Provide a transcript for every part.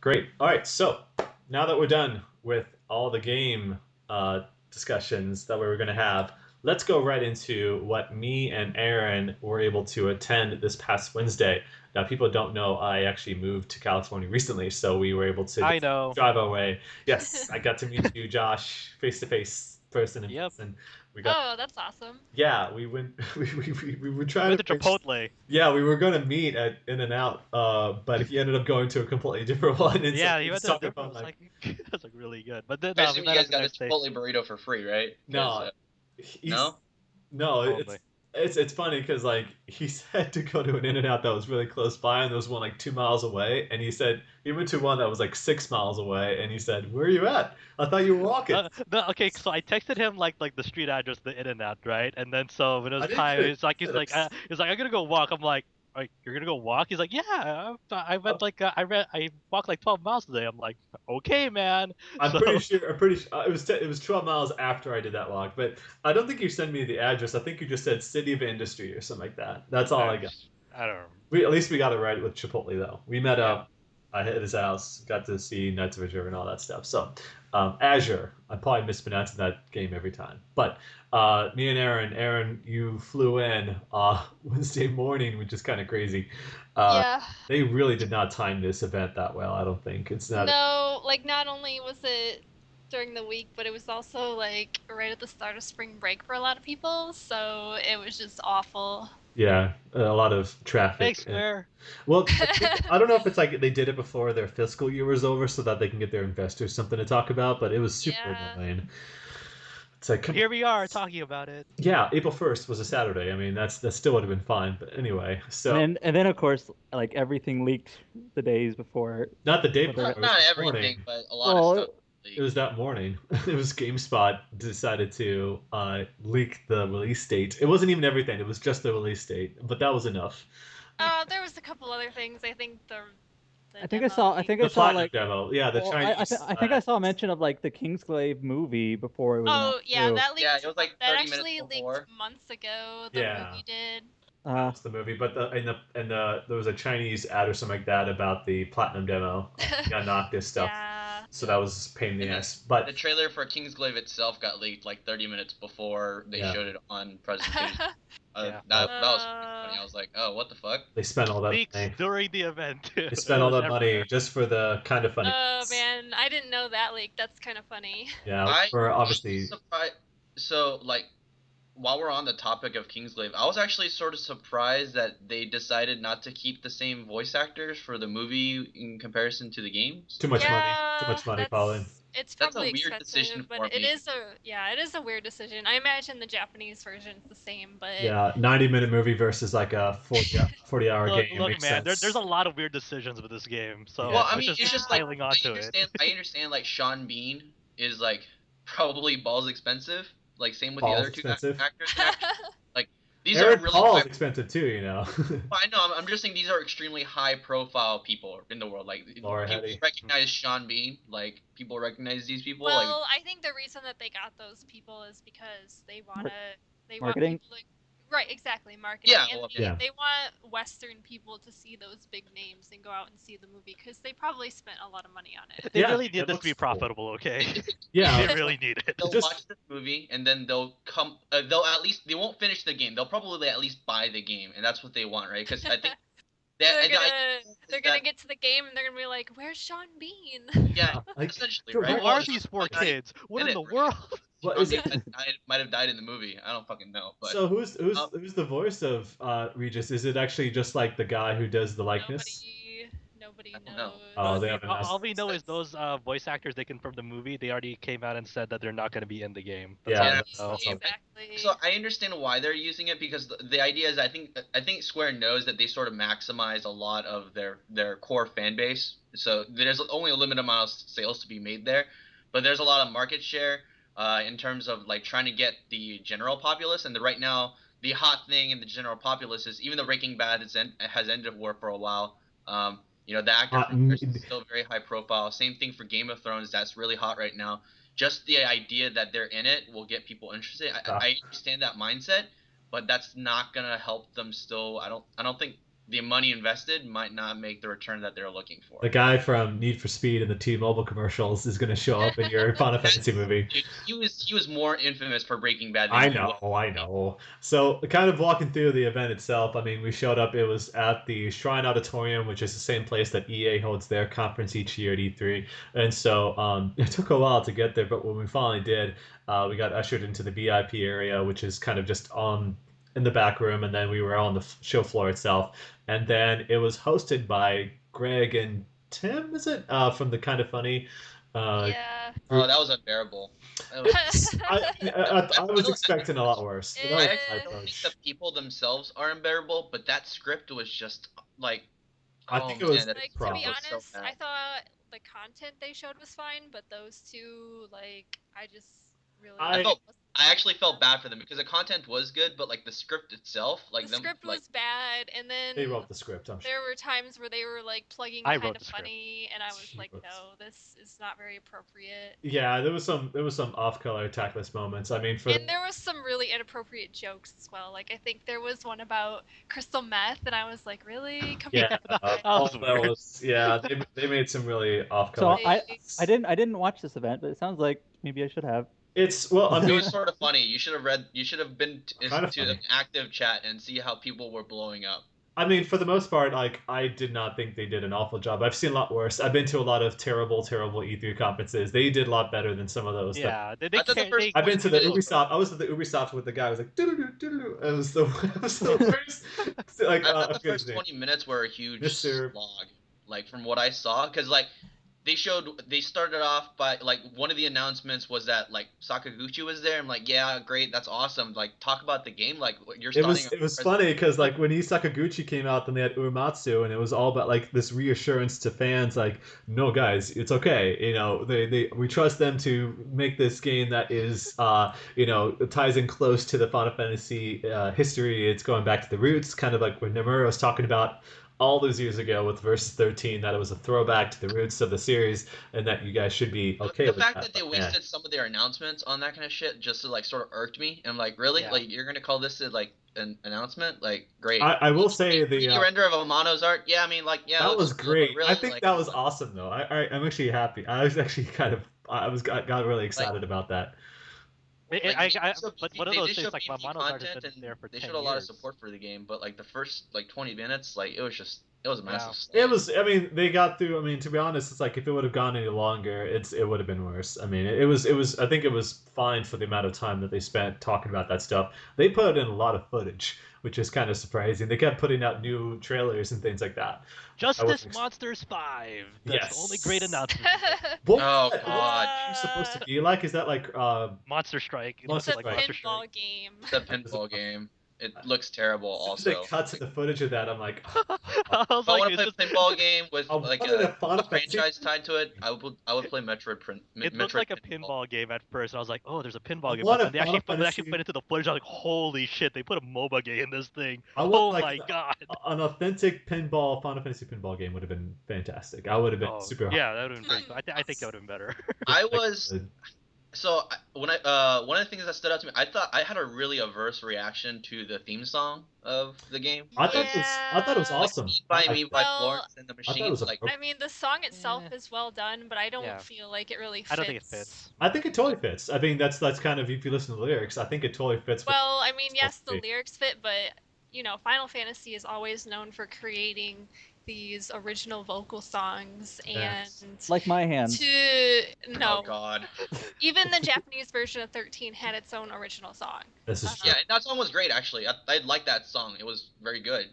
Great. All right. So now that we're done with all the game discussions that we were going to have, let's go right into what me and Aaron were able to attend this past Wednesday. Now, people don't know I actually moved to California recently, so we were able to I just know. drive our way. Yes, I got to meet you, Josh, face to face, person in Yep. person. We got Oh, that's awesome. yeah, we went. We were We trying went to to arrange. Chipotle. Yeah, we were going to meet at In and Out, but he ended up going to a completely different one, and so Yeah, we he went just to a talked different. It about was like, like it was like really good. But then I we assume you met up guys the got a next day. Chipotle burrito for free, right? Because no, he's no, no, Probably. it's funny because like he said to go to an In and Out that was really close by, and there was one like 2 miles away, and he said he went to one that was like 6 miles away, and he said, "Where are you at? I thought you were walking." No, okay, so I texted him like the street address, the in and out, right? And then so when it I was didn't time, get he's it. like I'm gonna go walk. I'm like you're gonna go walk? He's like, yeah, I went like I walked like 12 miles today. I'm like, okay, man. I'm So pretty sure. I'm pretty sure it was 12 miles after I did that walk, but I don't think you sent me the address. I think you just said City of Industry or something like that. That's all I, I got. I don't know. We at least we got it right with Chipotle though. We met Yeah. up. I hit his house, got to see Knights of Azure and all that stuff. So, Azure. I'm probably mispronouncing that game every time. But me and Aaron, you flew in Wednesday morning, which is kind of crazy. Uh, Yeah. they really did not time this event that well. I don't think it's not. No, like not only was it during the week, but it was also like right at the start of spring break for a lot of people, so it was just awful. Yeah, a lot of Thanks, traffic. Square. Well, I don't know if it's like they did it before their fiscal year was over so that they can get their investors something to talk about, but it was super Yeah. annoying. It's like, But come on. here we are talking about it. Yeah, April 1st was a Saturday. I mean, that still would have been fine. But anyway, And so then of course like everything leaked the days before. not the day Whether before, not it was not the everything, morning. but a lot of stuff. well, It was that morning. It was GameSpot decided to leak the release date. It wasn't even everything. It was just the release date, but that was enough. There was a couple other things. I think the I think I demo saw I leak. think I The saw platinum like demo, yeah, the well Chinese. I think I saw a mention of like the Kingsglaive movie before it was announced Oh, yeah, too. that Yeah, leaked. it was like That 30 minutes actually leaked before. months ago. The Yeah, movie did. that Uh was the movie. But there was a Chinese ad or something like that about the platinum demo. Got Noctis stuff. Yeah. So that was a pain in the And ass. the But trailer for Kingsglaive itself got leaked like 30 minutes before they yeah, showed it on presentation. Yeah. That was pretty funny. uh, I was like, oh, what the fuck? they spent all that Leaks money. during the event. They It spent all was that money everywhere. just for the kind of funny oh bits. man, I didn't know that leak. That's kind of funny. Yeah, I for was obviously. surprised. So, like, while we're on the topic of Kingsglaive, I was actually sort of surprised that they decided not to keep the same voice actors for the movie in comparison to the games. Too much money. Too Yeah, much money, Colin. it's That's a probably weird decision expensive, but for me. it is a weird decision. I imagine the Japanese version's the same, but Yeah, 90-minute movie versus like a 40-hour game Look, makes man, there's sense. a lot of weird decisions with this game, Yeah, so Well, I we're mean, just it's just yeah. like piling onto it. I understand like Sean Bean is like probably balls expensive. Like same with the Paul's other two expensive. actors and actors. Like these are Aaron really Paul's high. expensive too, you know. Well, I know. I'm just saying these are extremely high profile people in the world. Like Laura people Hetty. recognize Sean Bean. Like people recognize these people. Like Well, I think the reason that they got those people is because mar- they want marketing. people to right, exactly, marketing, yeah, and well, Yeah. they want Western people to see those big names and go out and see the movie because they probably spent a lot of money on it. They Yeah, really it need this to looks be cool. profitable, okay? Yeah, They really need it. they'll just watch the movie and then they'll come. They'll at least they won't finish the game. They'll probably at least buy the game, and that's what they want, right? Because I think that they're the idea gonna is they're gonna that get to the game and they're gonna be like, "Where's Sean Bean?" yeah, like essentially, Joe, right? Who what, Well, are Sean these four might not even kids? What in in it, the right? world? what Sean is Bean it? might have died in the movie. I don't fucking know, but So um, who's the voice of Regis? Is it actually just like the guy who does the likeness? Nobody I don't know. Oh, knows. they haven't All announced. we know is those voice actors they confirmed the movie. They already came out and said that they're not going to be in the game. That's all Yeah, we Yeah, know. that's all. so Exactly. I understand why they're using it because the idea is I think Square knows that they sort of maximize a lot of their core fan base. So there's only a limited amount of sales to be made there, but there's a lot of market share in terms of like trying to get the general populace. And right now the hot thing in the general populace is even though Breaking Bad has ended war for a while. The actor Uh, from n- Curse is still very high profile. Same thing for Game of Thrones. That's really hot right now. Just the idea that they're in it will get people interested. uh, I understand that mindset, but that's not gonna help them. Still, I don't think. the money invested might not make the return that they're looking for. The guy from Need for Speed and the T-Mobile commercials is going to show up in your Final Fantasy movie. Dude, he was more infamous for Breaking Bad than I he was. know. So, kind of walking through the event itself, I mean, we showed up. It was at the Shrine Auditorium, which is the same place that EA holds their conference each year at E3. And so, it took a while to get there, but when we finally did, we got ushered into the VIP area, which is kind of just on in the back room, and then we were on the show floor itself. And then it was hosted by Greg and Tim, is it? From the Kind of Funny. Yeah. Oh, that was unbearable. That was, I was expecting a lot worse. It- That was I my actually don't think approach. the people themselves are unbearable, but that script was just like. I think it was man, that Like, to problem. be was so honest, bad. I thought the content they showed was fine, but those two, like, I just really. I actually felt bad for them because the content was good, but like the script itself, like The them, script like was bad, and then They wrote the script, I'm sure. there were times where they were like plugging I kind wrote of the script. funny, and I was like, Jeez. no, this is not very appropriate. Yeah, there was some off-color, tactless moments. I mean, for And there was some really inappropriate jokes as well. Like, I think there was one about crystal meth, and I was like, really? Come yeah, on. That all was that weird. was yeah. They made some really So off-color. I didn't watch this event, but it sounds like maybe I should have. It's well, I it mean, was sort of funny. You should have read. You should have been Kinda to funny. an active chat and see how people were blowing up. I mean, for the most part, like I did not think they did an awful job. I've seen a lot worse. I've been to a lot of terrible E3 conferences. They did a lot better than some of those. Yeah, they I thought the can't. first I've been to the 20 minutes Ubisoft. I was at the Ubisoft with the guy who was like, doo-doo-doo, doo-doo-doo. It was the it was the worst. Like, I thought I the forget his first name. 20 minutes were a huge Mr. slog, like from what I saw, because like they started off by like one of the announcements was that like Sakaguchi was there. I'm like, yeah, great, that's awesome. Like, talk about the game. Like, you're It starting. was funny because like when Sakaguchi came out, then they had Uematsu, and it was all about like this reassurance to fans, like, no guys, it's okay. You know, we trust them to make this game that is you know, ties in close to the Final Fantasy history. It's going back to the roots, kind of like when Nomura was talking about all those years ago with Versus 13, that it was a throwback to the roots of the series, and that you guys should be okay The with fact that. that they But, yeah. wasted some of their announcements on that kind of shit just to like sort of irked me. And I'm like, really? Yeah. Like, you're gonna call this like an announcement? Like, great. I will say the 3D render of Amano's art. Yeah, I mean, like, yeah, that looks was cool, but great. really, I think like, that was awesome though. I'm actually happy. I was actually kind of got really excited about that. Like, But one of they those did things show like PvP Mamano's art has content been and there for they 10 showed a lot of years. support for the game, but like the first like 20 minutes, like it was a massive. Yeah. It was. I mean, they got through. I mean, to be honest, it's like if it would have gone any longer, it would have been worse. I mean, it was. I think it was fine for the amount of time that they spent talking about that stuff. They put in a lot of footage, which is kind of surprising. They kept putting out new trailers and things like that. Justice Monsters 5. That's the only great Yes. announcement. What Oh, what's God. that game supposed to be like? Is that like Monster Strike. It Monster looks It's a like Monster pinball Strike. game. It's a pinball game. It looks terrible. as soon as Also, they cut to the footage of that, I'm like, I was if I like, want to is play a this... pinball game with I like wanted a a Final Fantasy. franchise tied to it, I would play Metroid. It looked like a pinball game at first, and I was like, "Oh, there's a pinball I game." want But a then they Final actually put into the footage. I was like, "Holy shit! They put a MOBA game in this thing." I want, Oh like, my god! an authentic Final Fantasy pinball game would have been fantastic. I would have been Oh, super. yeah, that would have been pretty cool. I think that would have been better. I was so one of the things that stood out to me, I thought I had a really averse reaction to the theme song of the game. I thought it was awesome. By I- Me by Well, Florence and the I thought it Machine. was Like, I mean, the song itself Eh. is well done, but I don't Yeah. feel like it really fits. I don't think it fits. I think it totally fits. I mean, that's kind of if you listen to the lyrics, I think it totally fits. with- Well, I mean, yes, the supposed to be. lyrics fit, but you know, Final Fantasy is always known for creating these original vocal songs, and Yes. Like my hands. to oh no, god. even the Japanese version of 13 had its own original song. This is true. Yeah, that song was great actually. I liked that song. It was very good.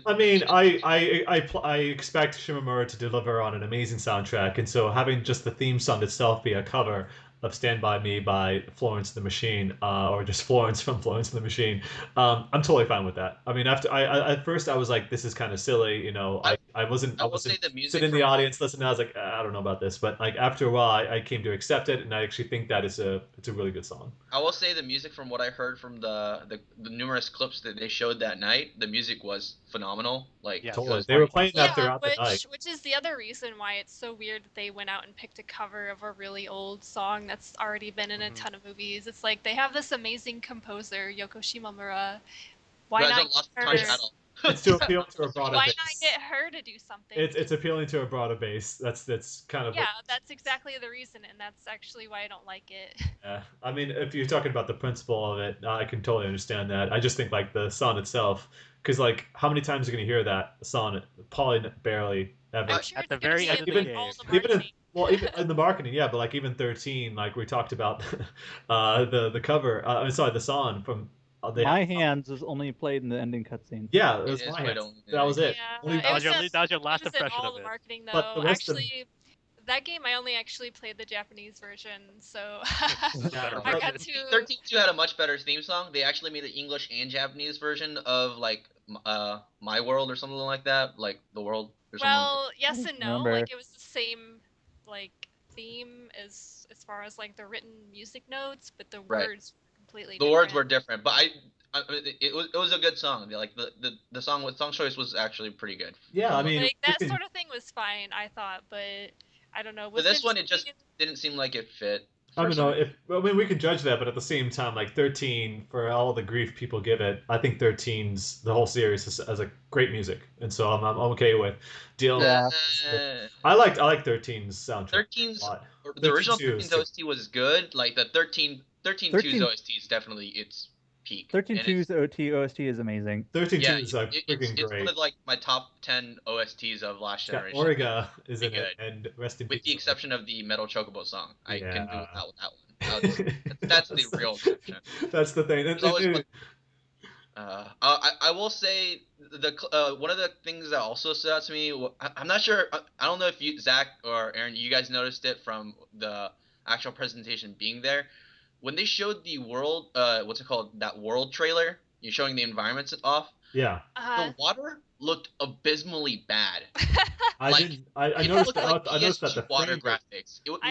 I mean, I expect Shimomura to deliver on an amazing soundtrack, and so having just the theme song itself be a cover of "Stand by Me" by Florence and the Machine, or just Florence from Florence and the Machine, I'm totally fine with that. I mean, after at first I was like, this is kind of silly, you know. I wasn't I will say the music sitting in the from- audience listening. I was like, I don't know about this, but like after a while, I came to accept it, and I actually think that it's a really good song. I will say the music from what I heard from the numerous clips that they showed that night, the music was phenomenal. Like, Yeah, it Totally, was- they were playing that Yeah, throughout the night. which is the other reason why it's so weird that they went out and picked a cover of a really old song that's already been in a Mhm. ton of movies. It's like they have this amazing composer, Yoko Shimomura. Why Who not hasn't lost give touch her- at all. It's to appeal to a broader Why base. not get her to do something? It's appealing to a broader base. That's kind of Yeah, that's exactly the reason, and that's actually why I don't like it. yeah. I mean, if you're talking about the principle of it, I can totally understand that. I just think like the song itself, because like how many times are you gonna hear that song? Probably barely ever. I'm sure At it's the gonna very be end in of the even game. all the even in, marketing. well even in the marketing, yeah, but like even 13, like we talked about, the cover. I'm sorry, the song from they My have, Hands is only played in the ending cutscene. yeah, it It was is my played hands. only in That was it. Yeah, Only it That was was your in, that was your it last was in impression all of the it. marketing But though. the rest of Actually, that game I only actually played the Japanese version, so This is a Yeah, better but- I version. got to. 13.2 had a much better theme song. They actually made an English and Japanese version of like My World or something like that, like The World or something. Well, yes and no. remember. Like it was the same like theme as far as like the written music notes, but the Right. words were completely The different. words were different, but it was a good song. Like the song with song choice was actually pretty good. Yeah, I mean, Like we that can- sort of thing was fine, I thought, but I don't know. For With this one, it 15, just didn't seem like it fit. I for don't some know if I mean we can judge that, but at the same time, like 13, for all the grief people give it, I think 13's the whole series has a great music, and so I'm okay with dealing. Yeah. I like 13's soundtrack 13's a lot. the original 13 13's too. OST was good. Like the 13.2's OST is definitely its peak. And 13.2's OST is amazing. 13 yeah, is like freaking it's great. one of like my top 10 OSTs of last It's got generation. Origa is in Pretty it, and rest in with peace. the exception of the Metal Chocobo song. I can do Yeah. without that one. That's the real exception. That's the thing. There's always one- I will say one of the things that also stood out to me. I'm not sure. I don't know if you, Zach or Aaron, you guys noticed it from the actual presentation being there. When they showed the world, what's it called? That world trailer. You're showing the environments off. Yeah, The water looked abysmally bad. I Like, didn't. I It noticed. looked like I noticed that PSG the water frame rate. graphics. It looked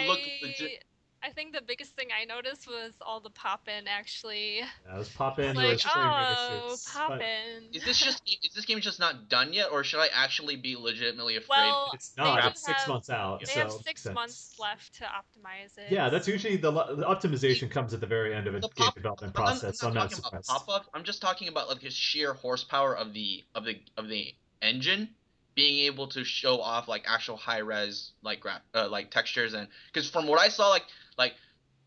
legit. I think the biggest thing I noticed was all the pop-in actually. Yeah, it was pop in. Like, was frame rate oh, issues. But pop-in. Is this game just not done yet, or should I actually be legitimately afraid? Well, it's they not. do It's 6 have- months out. They so have it makes 6 sense. months left to optimize it. Yeah, that's usually the optimization comes at the very end of a The game pop- development I'm process. So I'm not talking about surprised. pop-up. I'm just talking about like the sheer horsepower of the engine being able to show off like actual high-res like like textures, and because from what I saw, like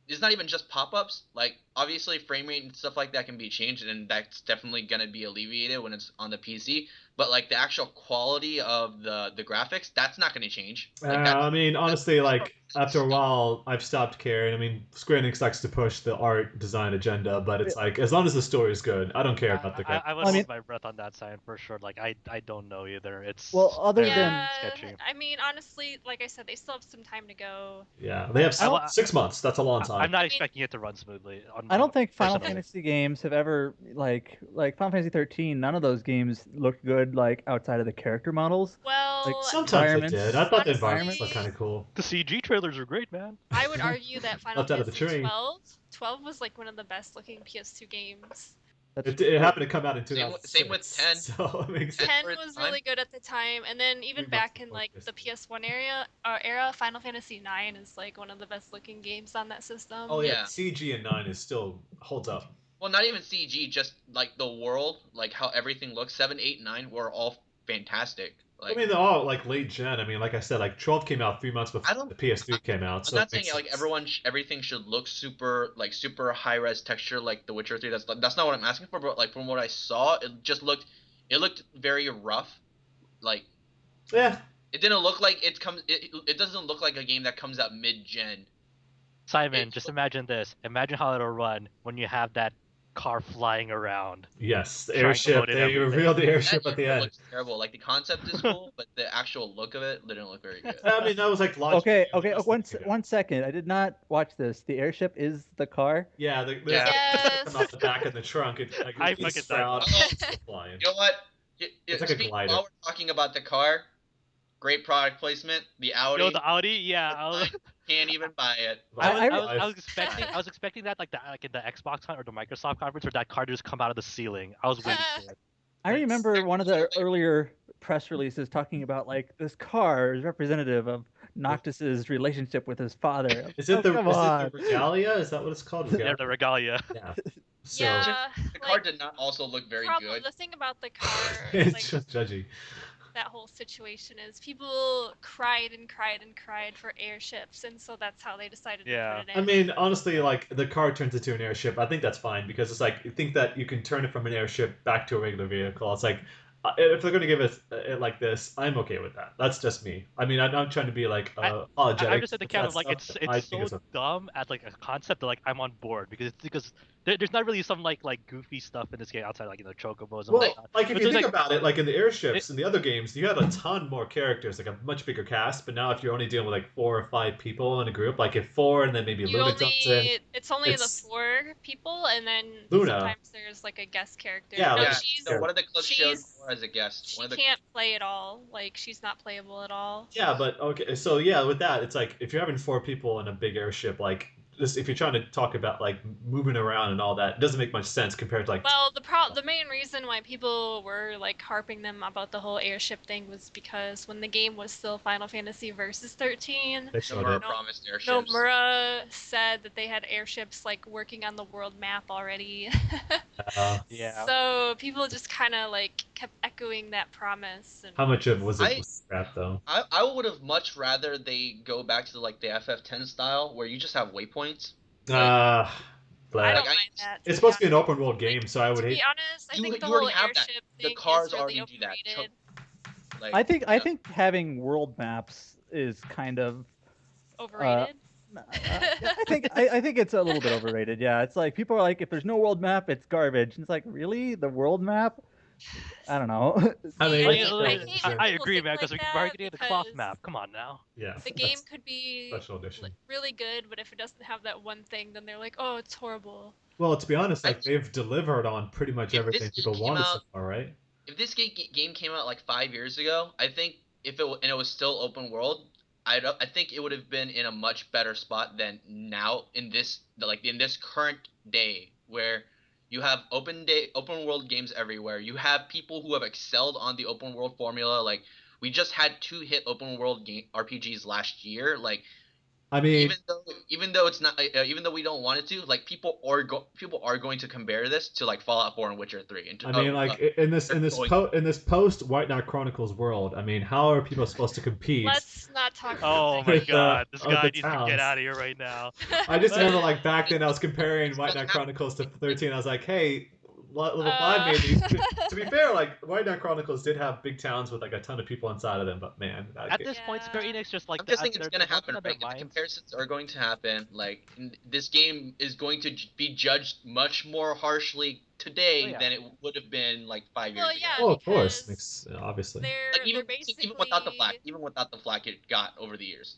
it's not even just pop-ups. Like obviously frame rate and stuff like that can be changed, and that's definitely gonna be alleviated when it's on the PC. But like the actual quality of the graphics, that's not gonna change. Like, I mean, honestly, like after a while, I've stopped caring. I mean, Square Enix likes to push the art design agenda, but it's like as long as the story is good, I don't care about the graphics. I would hold my breath on that side for sure. Like I don't know either. It's Well, other very than- Yeah, sketchy. I mean, honestly, like I said, they still have some time to go. Yeah, they have I- 6 months. That's a long time. I'm not I mean- expecting it to run smoothly. I don't think Final personally. Fantasy games have ever like Final Fantasy 13. None of those games look good like outside of the character models. Well, Sometimes they environments- did. I thought the honestly- environments looked kind of cool. The CG trailers are great, man. I would argue that Final Left out of the Fantasy train. 12 was like one of the best looking PS2 games. That's It happened to come out in Same 2006. with 10. So it makes sense. 10 for its was time. really good at the time, and then even 3 back months in before like this. the PS1 era, Final Fantasy 9 is like one of the best looking games on that system. Oh yeah, Yeah. CG in 9 is still holds up. Well, not even CG, just like the world, like how everything looks. 7, 8, 9 were all fantastic. Like, I mean, they're all like late gen. I mean, like I said, like 12 came out 3 months before I don't- the PS3 came out. I'm So not it makes saying like sense. everything should look super high res texture like The Witcher 3. That's not what I'm asking for. But like from what I saw, it looked very rough. Like Yeah, it didn't look like it doesn't look like a game that comes out mid gen. Simon, just imagine this. Imagine how it'll run when you have that car flying around. yes, the Trying to airship. load in They everything. revealed the airship That at the shit end. looks terrible. Like the concept is cool, but the actual look of it didn't look very good. I mean, that was like launch. Okay, video, okay. that's One, looking good. 1 second. I did not watch this. The airship is the car. Yeah, Yeah. Yes. come out the back of the trunk. It, like, I it's fucking sprout, died. it's flying. You know what? It's like a Speaking glider. while we're talking about the car, great product placement. The Audi, Yo, the Audi, yeah. can't even buy it. I was expecting that like in the Xbox or the Microsoft conference, where that car just come out of the ceiling. I was waiting for it. I It's- remember one of the earlier press releases talking about like this car is representative of Noctis's relationship with his father. Is it Oh, the come is on. it the Regalia? Is that what it's called? Yeah, the Regalia. Yeah. So Yeah, The car did not also look very good. The thing about the car, it's like just judgy. that whole situation, is people cried and cried and cried for airships, and so that's how they decided Yeah. to put it I in. mean, honestly, like the car turns into an airship. I think that's fine because it's like you think that you can turn it from an airship back to a regular vehicle. It's like if they're going to give it like this, I'm okay with that. That's just me. I mean, I'm not trying to be like I'm apologetic. just in the with camp that of like stuff, but it's I think so it's okay. dumb as like a concept that like I'm on board because there's not really some like goofy stuff in this game outside like chocobos and Well, whatnot. like if But you there's, think like, about it, like in the airships in the other games, you had a ton more characters, like a much bigger cast. But now, if you're only dealing with like 4 or 5 people in a group, like if 4 and then maybe Luna jumps in, It's only the it's 4 people, and then Luna. sometimes there's like a guest character. Yeah, no, like Yeah, she's so one of the clips showed she's more as a guest. she One of the can't play at all. Like she's not playable at all. Yeah, but okay, so yeah, with that, it's like if you're having 4 people in a big airship, like this, if you're trying to talk about like moving around and all that, it doesn't make much sense compared to like. Well, the main reason why people were like harping them about the whole airship thing was because when the game was still Final Fantasy Versus 13, They showed Nomura it. promised airships. Nomura said that they had airships like working on the world map already. Yeah. So people just kind of like kept echoing that promise. And How much of was it I- was scrap though? I would have much rather they go back to like the FF10 style where you just have waypoints. Uh, I don't but mind that. it's supposed to be an open world game, so I would To hate. be honest, I You- think the you already whole have that. airship The thing cars is really already do that. overrated. Like, I think having world maps is kind of Overrated? I think it's a little bit overrated. Yeah, it's like people are like, if there's no world map, it's garbage. And it's like, really, the world map? I don't know. I mean, See, it's I still- hate yeah. when I people agree, think man, like because we that already get the cloth because map. Come on now. Yeah, The game that's could be special edition. really good, but if it doesn't have that one thing, then they're like, oh, it's horrible. Well, to be honest, I- like they've delivered on pretty much If everything this people game came wanted so out- far, right? if this game came out like 5 years ago, I think if it was still open world, I think it would have been in a much better spot than now in this current day where you have open world games everywhere. You have people who have excelled on the open world formula. Like we just had 2 hit open world RPGs last year. Like I mean, even though it's not even though we don't want it to, like people are going to compare this to like Fallout 4 and Witcher 3. And I mean, like in this post White Knight Chronicles world, I mean, how are people supposed to compete? Let's not talk Oh about my With, god, this with guy the needs to towns. get out of here right now. that. I just remember like back then I was comparing White Knight Chronicles to 13. I was like, hey, level 5 made these. To be fair, like White Knight Chronicles did have big towns with like a ton of people inside of them, but man, that At game- this point, Square Yeah. Enix just like I'm just saying they're- it's gonna they're happen, working on their right? If the minds. comparisons are going to happen, like this game is going to be judged much more harshly today Oh, yeah. than it would have been like 5 years Well, ago. yeah. Oh, of course, because makes obviously. They're Like even basically without the flack it got over the years.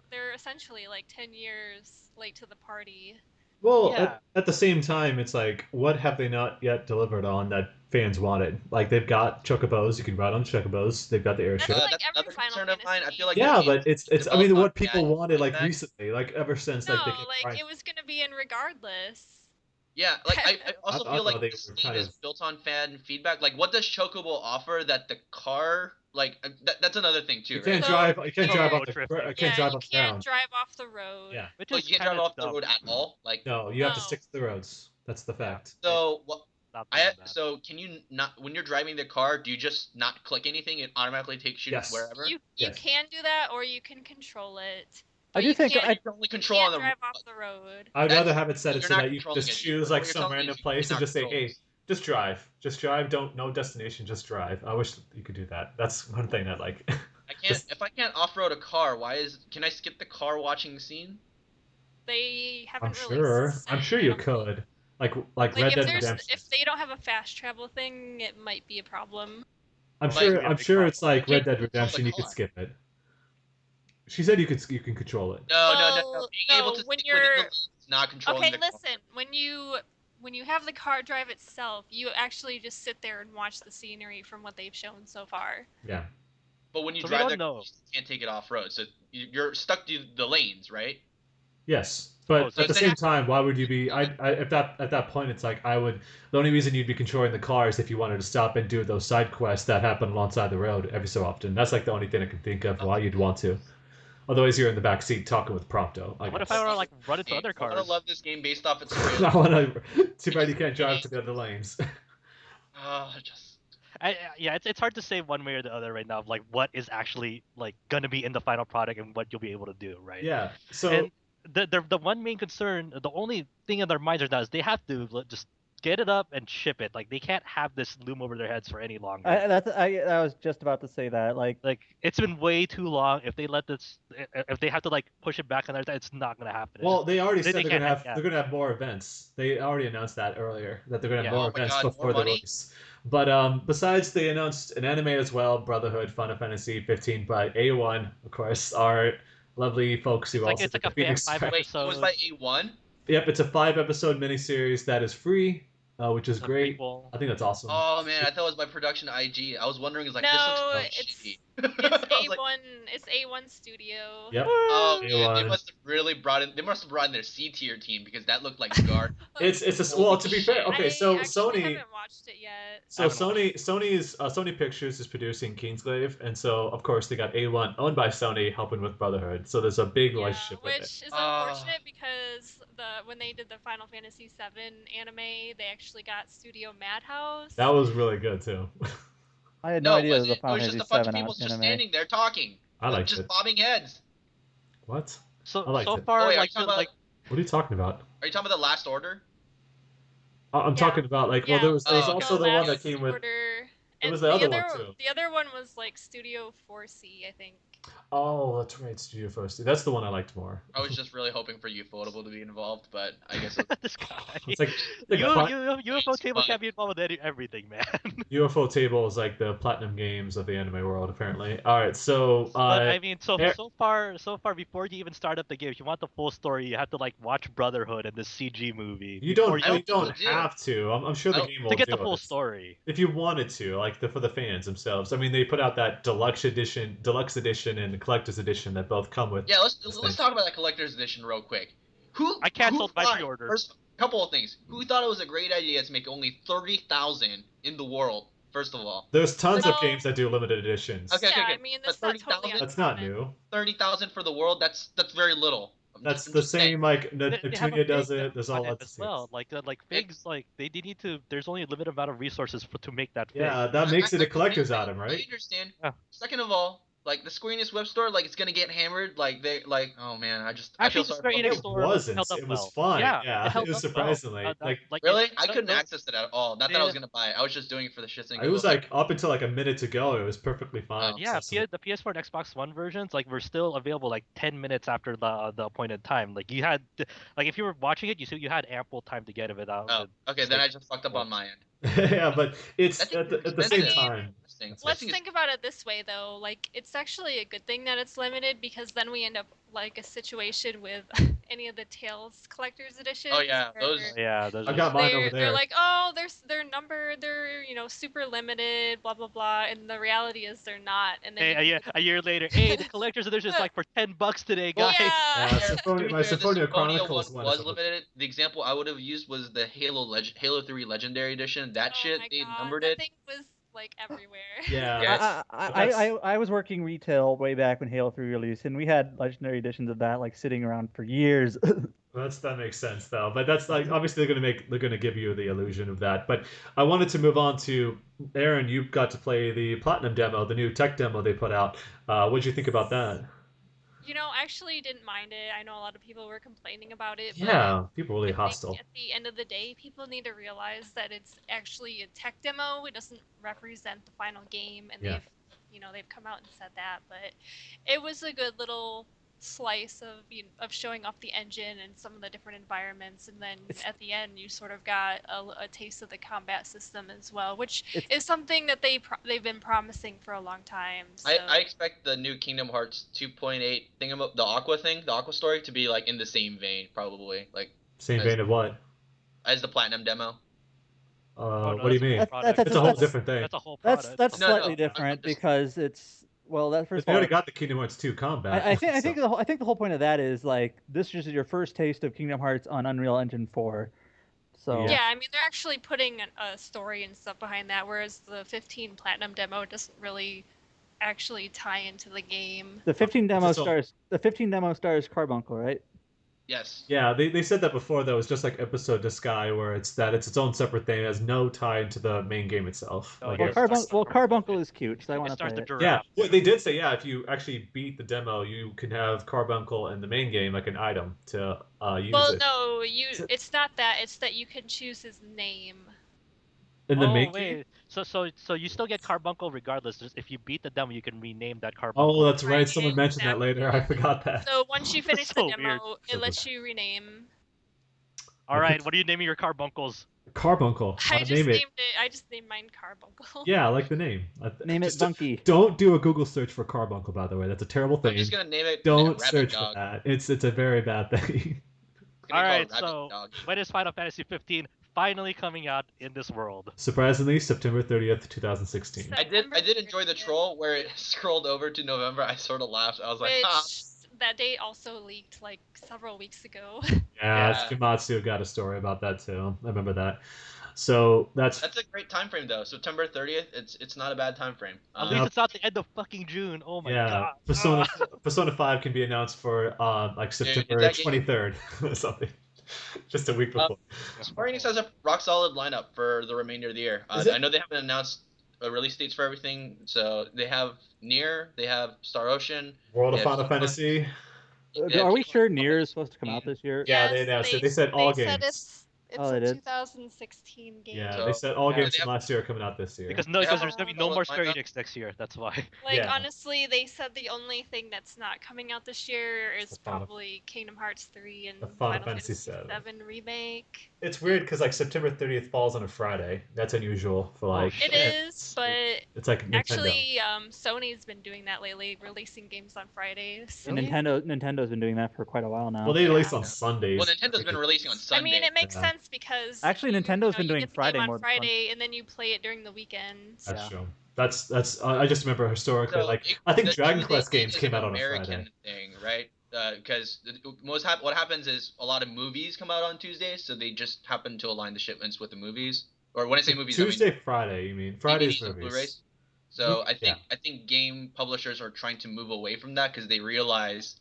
they're essentially like 10 years late to the party. Well, Yeah. at the same time, it's like, what have they not yet delivered on that fans wanted? Like, they've got chocobos, you can ride on chocobos. They've got the That's airship. like That's every another Final concern of mine. I Fantasy feel like game. Yeah, the but it's. I developed mean, on what people bad wanted like feedback. recently, like ever since No, like they kept like trying- it was gonna be in regardless. Yeah, like I also I feel thought like they this were game kind is of- built on fan feedback. Like, what does Chocobo offer that the car like? That's another thing too, You right? can't So- drive. You can't Oh, drive road off the. drifting. I can't Yeah, drive you off the can't ground. drive off the road. Yeah. Which Oh, is you can't kind drive of off the dumb. road at all. Like, No, you have to No. stick to the roads. That's the fact. so what? Stop doing that. So can you not when you're driving the car? Do you just not click anything? It automatically takes you Yes. wherever. You Yes. can do that, or you can control it. I But do you think can't, I- You can only you control on can't the. drive off the road. I'd That's- rather have it set it you're so not that you controlling just it. choose What like you're some telling me random is you place and cannot just say, control hey, this. just drive. Just drive. Don't no destination. Just drive. I wish you could do that. That's one thing I like. I can't. Just- If I can't off-road a car, can I skip the car watching scene? They I'm haven't really. sure. said, I'm sure I you don't think. could. Like Like Red if Dead there's Redemption. if they don't have a fast travel thing, it might be a problem. I'm like- sure. Yeah, I'm big sure it's problem. like Red Dead You can't control the Redemption. You could car. skip it. She said you can control it. No. Well, Being able no, to when stick within the you're- lanes, not controlling Okay, the car. listen. When you have the car drive itself, you actually just sit there and watch the scenery from what they've shown so far. Yeah. But when you So we drive don't the know. car, you can't take it off road, so you're stuck to the lanes, right? Yes, but Oh, so at the then- same time, why would you be? At that point, it's like I would. The only reason you'd be controlling the car is if you wanted to stop and do those side quests that happen alongside the road every so often. That's like the only thing I can think of why you'd want to. Otherwise, you're in the back seat talking with Prompto. What if I want to like run into other I want cars? to love this game based off its I trailer. want to. Too bad you can't drive to the other lanes. Just Yeah, it's hard to say one way or the other right now of like what is actually like gonna be in the final product and what you'll be able to do, right? Yeah. So And the one main concern, the only thing in their minds right now is they have to just get it up and ship it. Like they can't have this loom over their heads for any longer. I was just about to say that. Like It's been way too long. If they let this, if they have to like push it back another time, it's not gonna happen. It's well, just- they already they said they're can't gonna have yeah. they're gonna have more events. They already announced that earlier that they're gonna have Yeah. more Oh my events God, more before the money? release. But besides, they announced an anime as well, Brotherhood, Final Fantasy 15 by A1, of course, our lovely folks who also It's did like the a Phoenix. five wait, episode. it was by A1. Yep, it's a 5-episode miniseries that is free, which is a great. prequel. I think that's awesome. Oh man, I thought it was by production IG. I was wondering, this No, looks it's shitty. it's I was like, A1. It's A1 Studio. Yep. oh man, they A1. must have really brought in. They must have brought in their C tier team because that looked like garbage. It's well, Holy to be fair, shit. okay, I so actually Sony haven't watched it yet. So haven't watched Sony Pictures is producing Kingsglaive, and so of course they got A1 owned by Sony helping with Brotherhood. So there's a big relationship with it. Which is unfortunate because when they did the Final Fantasy VII anime, they actually got Studio Madhouse. That was really good too. I had no No, idea it there was a it Final was Fantasy just a bunch of VII people just anime. standing there talking. I liked just it. bobbing heads. What? So I liked so it. far, Oh, wait, like about, What are you talking about? are you talking about the Last Order? I'm talking about like well, there was Oh, okay. also the one that came with. Order. There And was the other one, too. The other one was like Studio 4C, I think. Oh, that's right, Studio First. That's the one I liked more. I was just really hoping for Ufotable to be involved, but I guess it, this guy. It's like UFO table fun. can't be involved with everything, man. UFO Table is like the platinum games of the anime world, apparently. All right, so But I mean, so Air- so far, before you even start up the game, if you want the full story, you have to like watch Brotherhood and the CG movie. you don't before you don't do. have to. I'm sure the I don't- game will to get do the full it. story. If you wanted to, like for the fans themselves. I mean, they put out that deluxe edition, and the collector's edition that both come with. yeah, let's thing. talk about that collector's edition real quick. I canceled who my thought- pre-order. First, couple of things. Who thought it was a great idea to make only 30,000 in the world? First of all, There's tons of No. games that do limited editions. Okay, yeah, okay. I mean, But that's not totally 30,000? That's not uncommon. new. 30,000 for the world. That's very little. That's I'm the just saying. same. Like They have a Neptunia does Fig it. There's all on it lots of as well. Like figs, like they need to. There's only a limited amount of resources to make that fig. Yeah, that makes it a collector's item, I right? understand. Yeah. Second of all, like the Square Enix web store, like it's gonna get hammered. Like oh man, I Actually, feel the sorry Square for Enix It them. store wasn't. held up It was well. fine. Yeah, Yeah, it held it was up well. surprisingly like. Really? it- I couldn't those- access it at all. Not that I was gonna buy it. I was just doing it for the shits and It was giggles. like up until like a minute ago. It was perfectly fine. Oh. Yeah, accessible. the PS4 and Xbox One versions like were still available like 10 minutes after the appointed time. Like you had, like if you were watching it, you had ample time to get it without. Oh, okay. Then I just fucked up on my end. Yeah, but it's That's at the same expensive. time. Interesting. Let's Interesting. think about it this way, though. Like, it's actually a good thing that it's limited because then we end up like a situation with any of the Tales collector's editions. Oh, yeah, where those- Yeah, those I are- got mine they're, over they're there. like, oh, they're numbered, they're super limited, blah blah blah, and the reality is they're not. And then Hey, a year later, hey, the collector's edition is like for $10 today, yeah, guys. Yeah, To Symphonia, be my fair, the Symphonia Symphonia Chronicles one one was is limited. The example I would have used was the Halo 3 Legendary Edition. That oh shit, my they God, numbered that it. thing was like everywhere. Yeah. Yes. I was working retail way back when Halo 3 released, and we had legendary editions of that like sitting around for years. That makes sense though, but that's like obviously they're gonna give you the illusion of that. But I wanted to move on to Aaron. You got to play the Platinum demo, the new tech demo they put out. What'd you think about that? I actually didn't mind it. I know a lot of people were complaining about it. but Yeah, people were really I think hostile. at the end of the day, people need to realize that it's actually a tech demo. It doesn't represent the final game, and Yeah. they've come out and said that. But it was a good little slice of of showing off the engine and some of the different environments, and then at the end you sort of got a taste of the combat system as well, which is something that they've been promising for a long time. So. I expect the new Kingdom Hearts 2.8 thing about the Aqua story, to be like in the same vein, probably like Same vein of what? as the Platinum demo. Oh, no, What do you that's a mean? whole product. It's a whole different thing. That's a whole That's product. that's No, slightly I'm different just- because it's that first They of all. already got the Kingdom Hearts 2 combat. I think so- I think the whole point of that is like this is your first taste of Kingdom Hearts on Unreal Engine 4. So Yeah, I mean they're actually putting a story and stuff behind that, whereas the 15 Platinum demo doesn't really actually tie into the game. The 15 demo It's its own- stars. The 15 demo stars Carbuncle, right? Yes. Yeah, they said that before. That was just like Episode to Sky, where it's its own separate thing. It has no tie to the main game itself. Oh, Like, yeah, Well, it's- Carbuncle is cute, so I It want to stars play the it. giraffe. yeah, well, they did say if you actually beat the demo, you can have Carbuncle in the main game like an item to use Well, it. no, So- it's not that. It's that you can choose his name. In the Oh main game. wait, so you still get Carbuncle regardless. Just if you beat the demo, you can rename that Carbuncle. Oh, that's right. Right, Someone mentioned that later. I exactly. forgot that. So once you finish So the demo, weird. it lets you rename. All right, what are you naming your Carbuncles? Carbuncle. I I'll just name it. named it. I just named mine Carbuncle. Yeah, I like the name. Name it Just Bunky. Don't do a Google search for Carbuncle, by the way. That's a terrible thing. I'm just gonna name it Don't Rabbit search Dog. for that. It's a very bad thing. It's gonna be All called right, Rabbit so Dog. when is Final Fantasy 15 finally coming out in this world? Surprisingly, September 30th, 2016. So- I did enjoy the 30th. troll where it scrolled over to November. I sort of laughed. I was like, Which ha. that date also leaked like several weeks ago. Yeah, Yeah. Shimatsu got a story about that too. I remember that. So that's That's a great time frame though. September 30th. It's not a bad time frame. At least it's not the end of fucking June. Oh my yeah. god. Persona Ah. Persona 5 can be announced for like September that game- 23rd or something. Just a week before. Square Enix has a rock solid lineup for the remainder of the year. Is it? I know they haven't announced release dates for everything, so they have Nier, they have Star Ocean. World of Yeah, Final so- Fantasy. Yeah, Are we Kingdom sure Come Nier is is supposed to come out this year? Yeah, Yes, they announced it. They said all Said games. it's Oh, a it is? 2016 game. Yeah, So- they said all Yeah, games they from have- last year are coming out this year. Because Yeah, there's gonna be no solid more Square lineup. Enix next year. That's why. Like Yeah. honestly, they said the only thing that's not coming out this year is The Final- probably Kingdom Hearts 3 and The Final Fantasy Fantasy VII. 7 remake. It's weird because like September 30th falls on a Friday. That's unusual for like. shit. It is, but It's like Nintendo. actually, Sony's been doing that lately, releasing games on Fridays. And Nintendo's been doing that for quite a while now. Well, they release Yeah. on Sundays. Well, Nintendo's been releasing on I Sunday. mean, it makes Yeah. sense because Actually, you Nintendo's been you doing get the Friday game more on than Friday, and then you play it during the weekend. That's Yeah. true. That's. I just remember historically, So, like I think the Dragon Tuesday Quest thing games is came an out on a American Friday. thing, right? Because what happens is a lot of movies come out on Tuesdays, so they just happen to align the shipments with the movies. Or when I say movies, Tuesday, I mean Friday. You mean Friday's DVDs and movies? Blu-rays. So Yeah. I think game publishers are trying to move away from that because they realize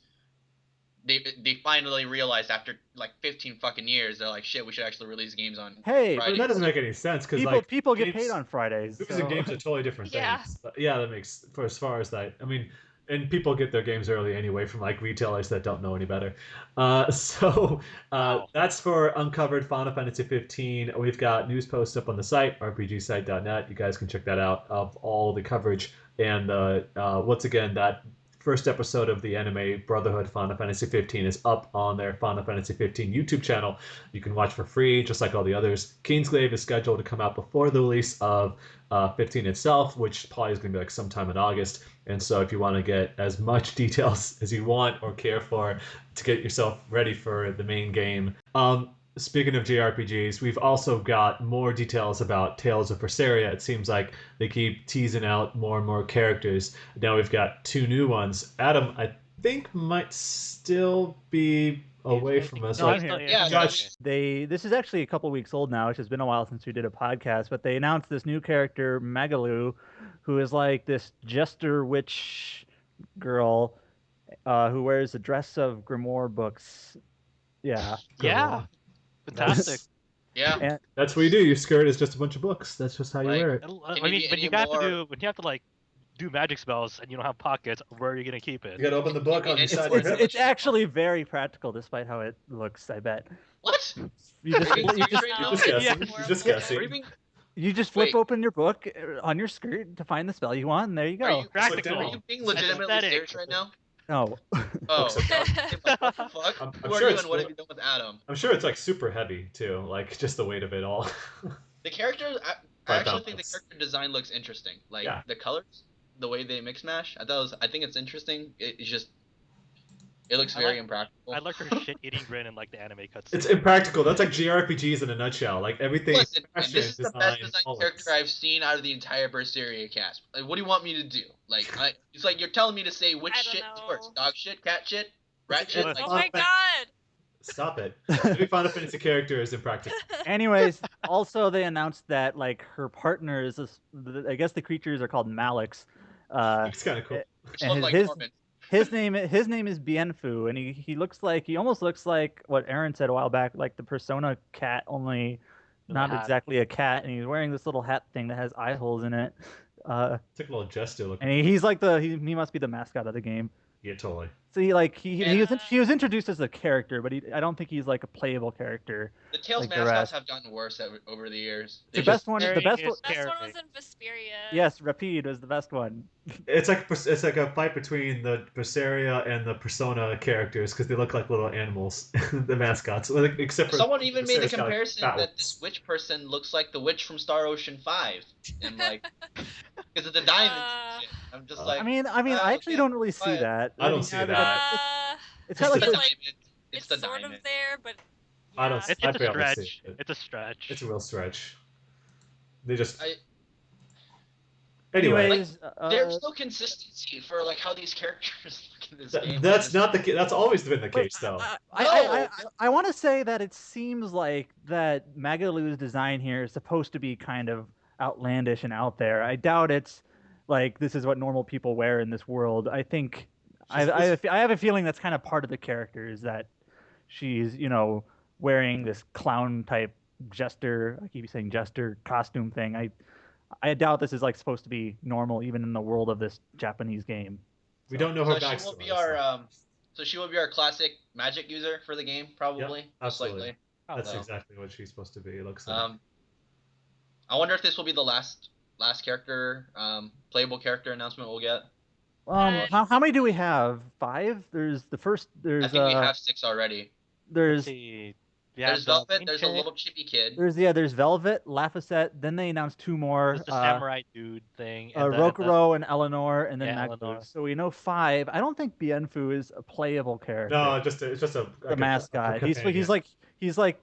they finally realized after like 15 fucking years they're like, shit, we should actually release games on Hey, But Friday. that doesn't make any sense because people like people get games- paid on Fridays. movies so- and games are totally different Yeah. things. But yeah, that makes for as far as that. I mean, and people get their games early anyway from like retailers that don't know any better. So Wow. that's for Uncovered Final Fantasy 15. We've got news posts up on the site, rpgsite.net. You guys can check that out of all the coverage. And once again, that first episode of the anime Brotherhood Final Fantasy 15 is up on their Final Fantasy 15 YouTube channel. You can watch for free, just like all the others. Kingsglaive is scheduled to come out before the release of 15 itself, which probably is going to be like sometime in August. And so if you want to get as much details as you want or care for to get yourself ready for the main game. Speaking of JRPGs, we've also got more details about Tales of Berseria. It seems like they keep teasing out more and more characters. Now we've got 2 new ones. Adam, I think, might still be away from us. No, Like, I'm here. Yeah, Josh, This is actually a couple weeks old now. It's just been a while since we did a podcast, but they announced this new character, Magalu, who is like this jester witch girl who wears a dress of grimoire books. Yeah. Yeah. Fantastic. Yeah. that's what you do. Your skirt is just a bunch of books. That's just how you Like- wear it. I Can mean, you be when any you have more- to when you have to like do magic spells and you don't have pockets, where are you gonna keep it? You gotta open the book on the It's- side of your it's- hip. It's actually very practical, despite how it looks. I bet. What? You just, Are you you just, serious right now? You're just guessing. Yeah. You're just What guessing. do you mean? you just flip Wait. open your book on your skirt to find the spell you want, and there you Are go. you, Practical. are you being legitimately Aesthetic. serious right now? No. Oh, what the fuck? I'm Who are sure you it's and what real- have you done with Adam? I'm sure it's like super heavy too, like just the weight of it all. The character, I Five actually think the balance. character design looks interesting. Like Yeah. the colors, the way they mix mash. I think it's interesting. It's just, it looks I very like- impractical. I like her shit-eating grin in like the anime cutscene. It's impractical. That's like JRPGs in a nutshell. Like everything. Listen, man, fashion, this is the design, best designed all character this. I've seen out of the entire Berseria cast. Like, what do you want me to do? Like, it's like you're telling me to say which I don't shit know. works. Dog shit, cat shit, rat shit. It's Like, Oh my god! Stop it. Every Final Fantasy character is impractical. Anyways, also they announced that like her partner is I guess the creatures are called Malix, It's kind of cool. Which And looked like his- Norman. his name is Bienfu, and he almost looks like what Aaron said a while back, like the Persona cat, only With a not hat. exactly a cat, and he's wearing this little hat thing that has eye holes in it. It's like a little jester looking. And he's like he must be the mascot of the game. Yeah, totally. So he Yeah. was introduced as a character, but I don't think he's like a playable character. The Tails like the mascots rest. have gotten worse over the years. The They best just- one, the Very best good one. Best one Carry. was in Vesperia. Yes, Rapide was the best one. It's like a fight between the Berseria and the Persona characters because they look like little animals, the mascots. Like, except for Someone even made the Berseria's got, like, comparison fat that ones. this witch person looks like the witch from Star Ocean 5. And like, because of the diamonds and shit. I'm just like, I mean, I actually okay, don't really see fine. that. I don't mean, see yeah, that. It's Just kind of the like the this, diamond. It's the sort diamond. of there, but I don't yeah. see- It's I a barely see stretch. it. It's a stretch. It's a real stretch. They just. I- Anyway, anyways. There's no consistency for like how these characters look in this game. that's not the. That's always been the Wait, case, though. I want to say that it seems like that Magalu's design here is supposed to be kind of outlandish and out there. I doubt it's like this is what normal people wear in this world. I think I have a feeling that's kind of part of the character is that she's wearing this clown type jester. I keep saying jester costume thing. I doubt this is like supposed to be normal even in the world of this Japanese game. We don't know her So she backstory. will be our so she will be our classic magic user for the game, probably. most absolutely. likely. That's so. exactly what she's supposed to be. It looks like. I wonder if this will be the last character, playable character announcement we'll get. How many do we have? 5? There's the first. I think we have 6 already. There's See, There's the Velvet. main There's a chick, little chibi kid. there's Velvet, Laphicet. Then they announced 2 more. there's the samurai dude thing. And the- Rokuro and Eleanor, and then Yeah, Magalu. Eleanor. So we know 5. I don't think Bienfu is a playable character. no, it's just a the mascot. He's like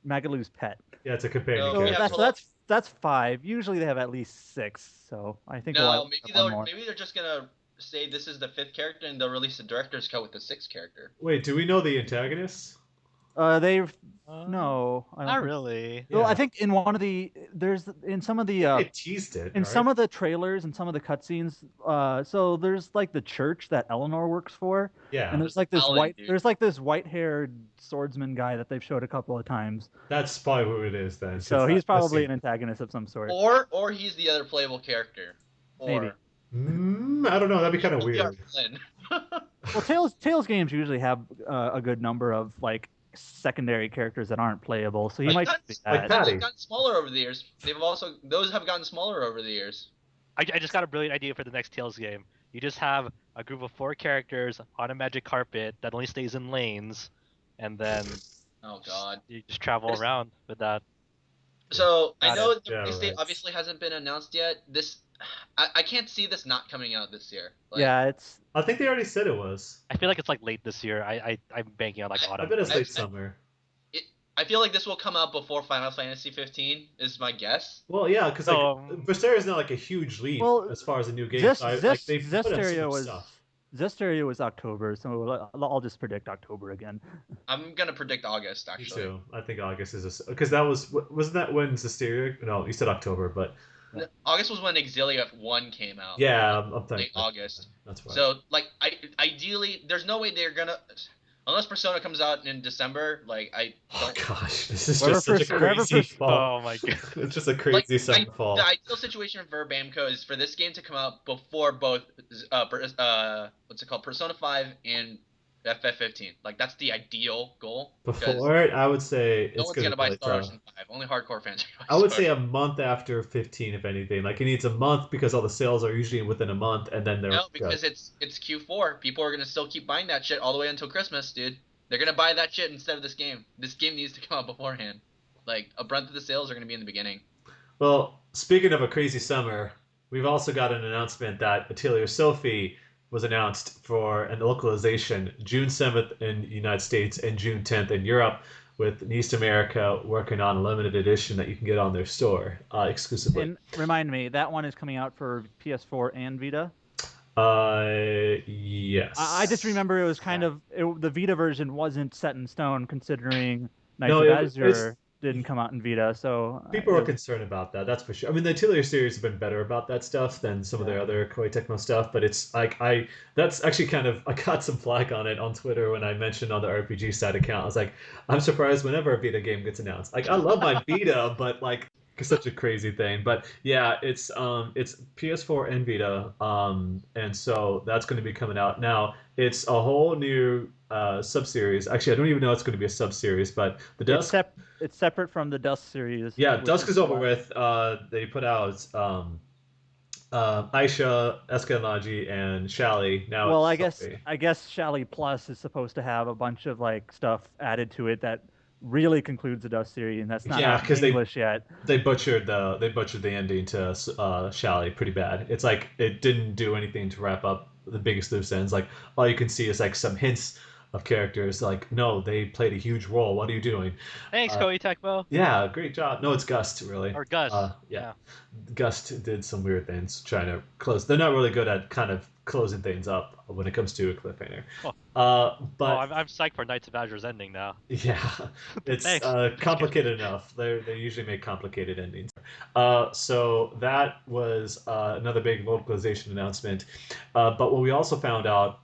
Magalu's pet. Yeah, it's a companion No, So we character. have that's 5. Usually they have at least 6. So I think we'll No, have maybe one more. maybe they're just gonna say this is the 5th character and they'll release a director's cut with the 6th character. Wait, do we know the antagonists? They've Uh, no. I don't Not think- really. Well, Yeah. I think in one of the in some of the They teased it. in right? some of the trailers and some of the cutscenes, so there's like the church that Eleanor works for, yeah, and there's like this Alan, dude. there's like this white-haired swordsman guy that they've showed a couple of times. that's probably who it is then. So since he's that probably scene- an antagonist of some sort. Or he's the other playable character. Or Maybe. I don't know. That'd be kind of he'll be our weird. Flynn. Well, Tales games usually have a good number of like secondary characters that aren't playable, so he Like might that- be like that. that. They've gotten smaller over the years. Those have gotten smaller over the years. I just got a brilliant idea for the next Tales game. You just have a group of 4 characters on a magic carpet that only stays in lanes, and then Oh god. you just travel There's- around with that. So I Got know it. the Yeah, release date right. obviously hasn't been announced yet. I can't see this not coming out this year. Like, Yeah, it's I think they already said it was. I feel like it's like late this year. I'm banking on like I autumn. bet it's I- late summer. I feel like this will come out before Final Fantasy 15 is my guess. Well, yeah, because like Um, Berseria is not like a huge leap Well, as far as a new game. Zest- so like, Zest- they've put out so Zestiria much was- stuff. Zestiria was October, so I'll just predict October again. I'm gonna predict August Me actually. too. I think August is because that wasn't that when Zestiria? No, you said October, but August was when Extella 1 came out. yeah, I'm Late thinking August. That's right. So like ideally, there's no way they're gonna, unless Persona comes out in December. Like I oh don't. gosh, this is Whatever just such a Pers- whatever crazy Pers- fall. Oh my god. It's just a Like, crazy summer fall. The ideal situation for Bamco is for this game to come out before both what's it called, Persona 5 and FF15. Like that's the ideal goal. because Before it, I would say no it's one's gonna buy really Star tough. Ocean 5. Only hardcore fans. are gonna I buy would Star say a Ocean. month after 15, if anything. Like it needs a month because all the sales are usually within a month, and then they're No, because it's Q4. People are gonna still keep buying that shit all the way until Christmas, dude. They're gonna buy that shit instead of this game. This game needs to come out beforehand. Like a brunt of the sales are gonna be in the beginning. Well, speaking of a crazy summer, we've also got an announcement that Atelier Sophie was announced for an localization June 7th in the United States and June 10th in Europe, with East America working on a limited edition that you can get on their store exclusively. And remind me, that one is coming out for PS4 and Vita. Yes. I just remember it was kind of the Vita version wasn't set in stone, considering Knights No, of it was- Azure didn't come out in Vita, so People are concerned about that. That's for sure. I mean, the Atelier series have been better about that stuff than some of their other Koei Tecmo stuff, but it's like that's actually kind of I got some flack on it on Twitter when I mentioned on the RPG side account. I was like, I'm surprised whenever a Vita game gets announced. Like, I love my Vita, but like it's such a crazy thing. But yeah, it's PS4 and Vita, and so that's going to be coming out now. It's a whole new sub-series. Actually, I don't even know it's going to be a sub-series, but the Dusk. It's separate from the Dusk series. Yeah, which Dusk is over the with. They put out Aisha, Eskenaji, and Shally. Now Well, it's Sophie. I guess Shally Plus is supposed to have a bunch of like stuff added to it that really concludes the Dusk series, and that's not out in English yet. They butchered the ending to Shally pretty bad. It's like it didn't do anything to wrap up the biggest loose ends. Like all you can see is like some hints of characters. Like no, they played a huge role. What are you doing? Thanks, Koei Tecmo. Yeah, great job. No, it's Gust really. Or Gus. Yeah. Gust did some weird things trying to close. They're not really good at kind of closing things up when it comes to a cliffhanger. But I'm psyched for Knights of Azure's ending now. Yeah, it's complicated enough. They usually make complicated endings. So that was another big localization announcement. But what we also found out,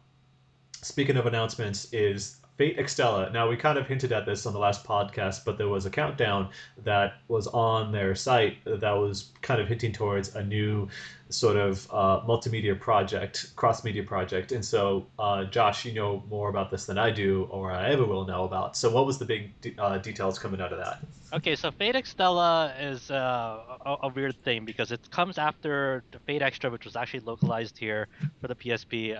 speaking of announcements, is Fate Extella. Now, we kind of hinted at this on the last podcast, but there was a countdown that was on their site that was kind of hinting towards a new sort of multimedia project, cross-media project. And so, Josh, you know more about this than I do, or I ever will know about. So what was the big details coming out of that? Okay, so Fate Extella is a weird thing because it comes after Fate Extra, which was actually localized here for the PSP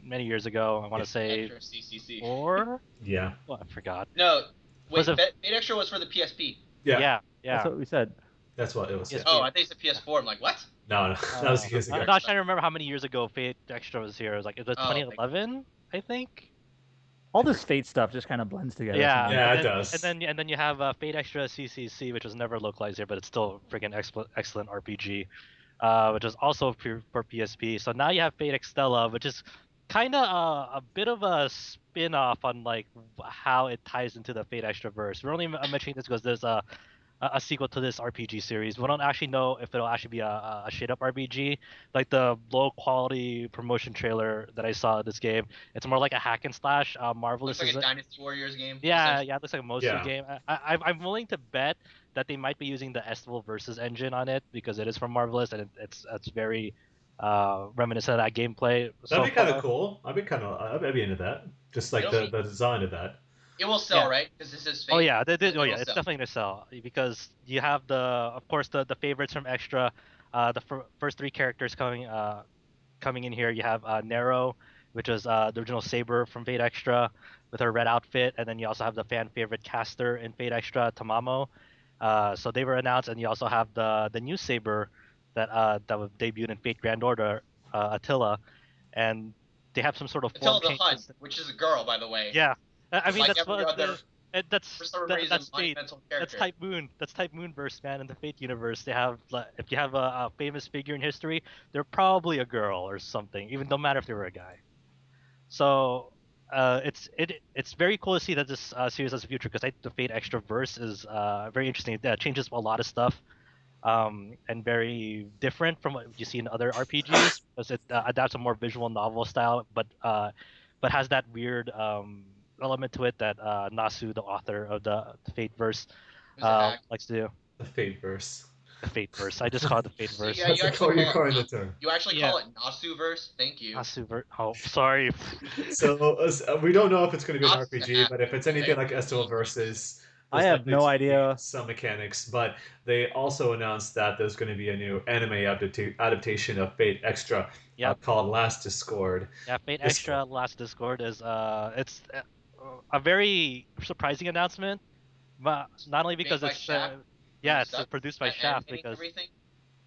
many years ago. I want to say CCC. 4? Yeah. Well, I forgot. No, wait, Was it- Fate Extra was for the PSP. Yeah. That's what we said. That's what it was. Yes. Yeah. Oh, I think it's the PS4. I'm like, what? No, that was years ago. I'm not trying to remember how many years ago Fate Extra was here. It was like it was Oh, 2011, I think. All this Fate stuff just kind of blends together. Yeah, Yeah, and it then, does. And then you have Fate Extra CCC, which was never localized here, but it's still a freaking excellent RPG, which is also for PSP. So now you have Fate Extella, which is kind of a bit of a spin-off on like how it ties into the Fate Extra verse. We're only mentioning this because there's a sequel to this RPG series. We don't actually know if it'll actually be a straight-up RPG. Like the low-quality promotion trailer that I saw of this game, it's more like a hack and slash. Marvelous Looks like is a Dynasty Warriors game. yeah, it looks like a monster Yeah. game. I'm willing to bet that they might be using the Estival Versus engine on it because it is from Marvelous and it's very reminiscent of that gameplay. That'd be kind of cool. I'd be into that. Just like the design of that. It will sell, Yeah. right? Because this is Fate. Oh yeah, it's sell. definitely gonna sell because you have of course the favorites from Extra, the first 3 characters coming in here. You have Nero, which is the original Saber from Fate Extra with her red outfit, and then you also have the fan favorite caster in Fate Extra, Tamamo. So they were announced, and you also have the new Saber that was debuted in Fate Grand Order, Attila, and they have some sort of Attila form the Hun, changes. which is a girl, by the way. Yeah. I mean, Like that's every what other, that's for some reason, that's Fate. monumental That's character. Type Moon. That's Type Moonverse, man. In the Fate universe, they have if you have a famous figure in history, they're probably a girl or something. Even no matter if they were a guy. So it's very cool to see that this series has a future because I think the Fate Extra verse is very interesting. It changes a lot of stuff. And very different from what you see in other RPGs because it adapts a more visual novel style, but has that weird element to it that Nasu, the author of the Fate verse, Who's a hack. likes to do. The Fate verse. The Fate verse. I just call it the Fate verse. Yeah, That's you actually you're call calling it the term. You actually Yeah. call it Nasu-verse? Thank you. Nasu verse. Oh, sorry. So we don't know if it's going to be an Not the RPG, but if it's anything like right? Estival Versus, I have no idea. Some mechanics, but they also announced that there's going to be a new anime adaptation of Fate Extra Yep. called Last Discord. Yeah, Fate This- Extra Last Discord is it's a very surprising announcement, but not only because by it's Shaft? yeah, it's Stuff? produced by And Shaft animating because everything?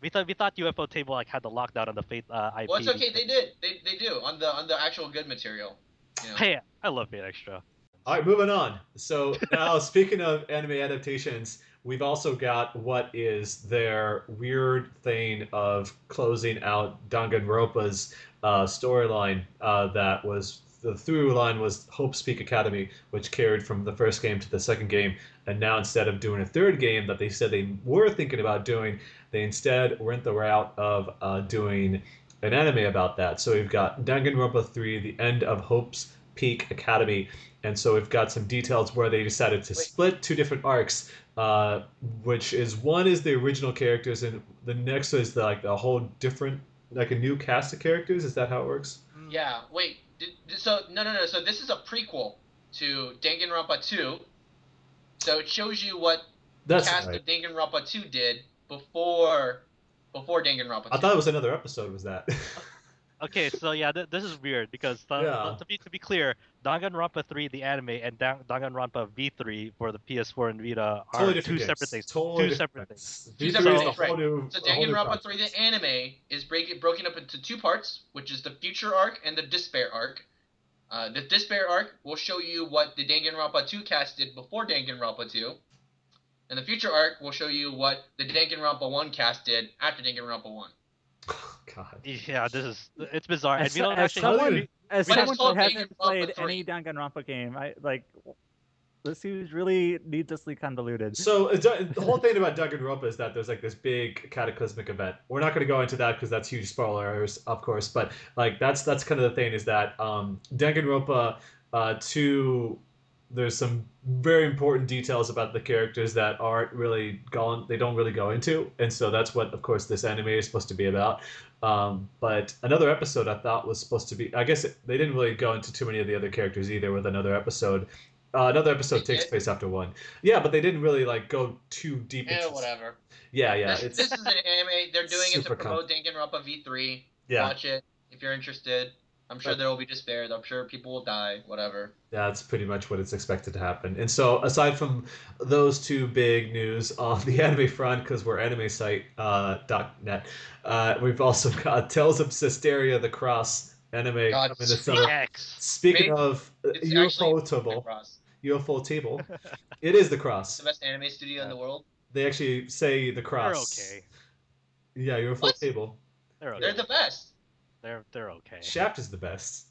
we thought UFO Table like had the lockdown on the Fate IP. Well, it's okay. They did. They do on the actual good material. You know? Hey, I love Fate Extra. All right, moving on. So now, speaking of anime adaptations, we've also got what is their weird thing of closing out Danganronpa's storyline that was the through line was Hope's Peak Academy, which carried from the first game to the second game. And now instead of doing a third game that they said they were thinking about doing, they instead went the route of doing an anime about that. So we've got Danganronpa 3, The End of Hope's Peak Academy. And so we've got some details where they decided to split two different arcs, which is one is the original characters, and the next is like a whole different, like a new cast of characters. Is that how it works? Yeah. Wait. So no. So this is a prequel to Danganronpa 2. So it shows you what That's cast right. of Danganronpa 2 did before Danganronpa 2. I thought it was another episode. Was that? Okay, so yeah, this is weird because Yeah. to be clear, Danganronpa 3 the anime and Danganronpa V3 for the PS4 and Vita are Totally two different separate games. things. Totally Two different separate things. things. Two V3 separate is things, a whole right. new. So a whole new Danganronpa 3 process. the anime is broken up into two parts, which is the Future arc and the Despair arc. The Despair arc will show you what the Danganronpa 2 cast did before Danganronpa 2. And the Future arc will show you what the Danganronpa 1 cast did after Danganronpa 1. God. Yeah, it's bizarre. And we don't as actually. someone, But as it's someone who called hasn't Danganronpa played 3. any Danganronpa game, I like this seems really needlessly convoluted. So the whole thing about Danganronpa is that there's like this big cataclysmic event. We're not going to go into that because that's huge spoilers, of course. But like that's kind of the thing is that Danganronpa 2. There's some very important details about the characters that aren't really gone. They don't really go into, and so that's what, of course, this anime is supposed to be about. But another episode I thought was supposed to be. I guess they didn't really go into too many of the other characters either. With another episode, They takes did? place after one. Yeah, but they didn't really like go too deep into. Whatever. Yeah, yeah. This It's is an anime. They're doing it to super promote Danganronpa V3. yeah, Watch it if you're interested. I'm sure there will be despair. I'm sure people will die. Whatever. that's pretty much what it's expected to happen. And so, aside from those two big news on the anime front, because we're animesite.net, we've also got Tales of Zestiria the Cross anime God, coming this The summer. X. Speaking Maybe of It's actually UFO the table, Cross. UFO table, it is the It's Cross. the best anime studio in the world. They actually say the They're Cross. okay. Yeah, UFO What? table. They're okay. They're the best. They're okay. Shaft is the best.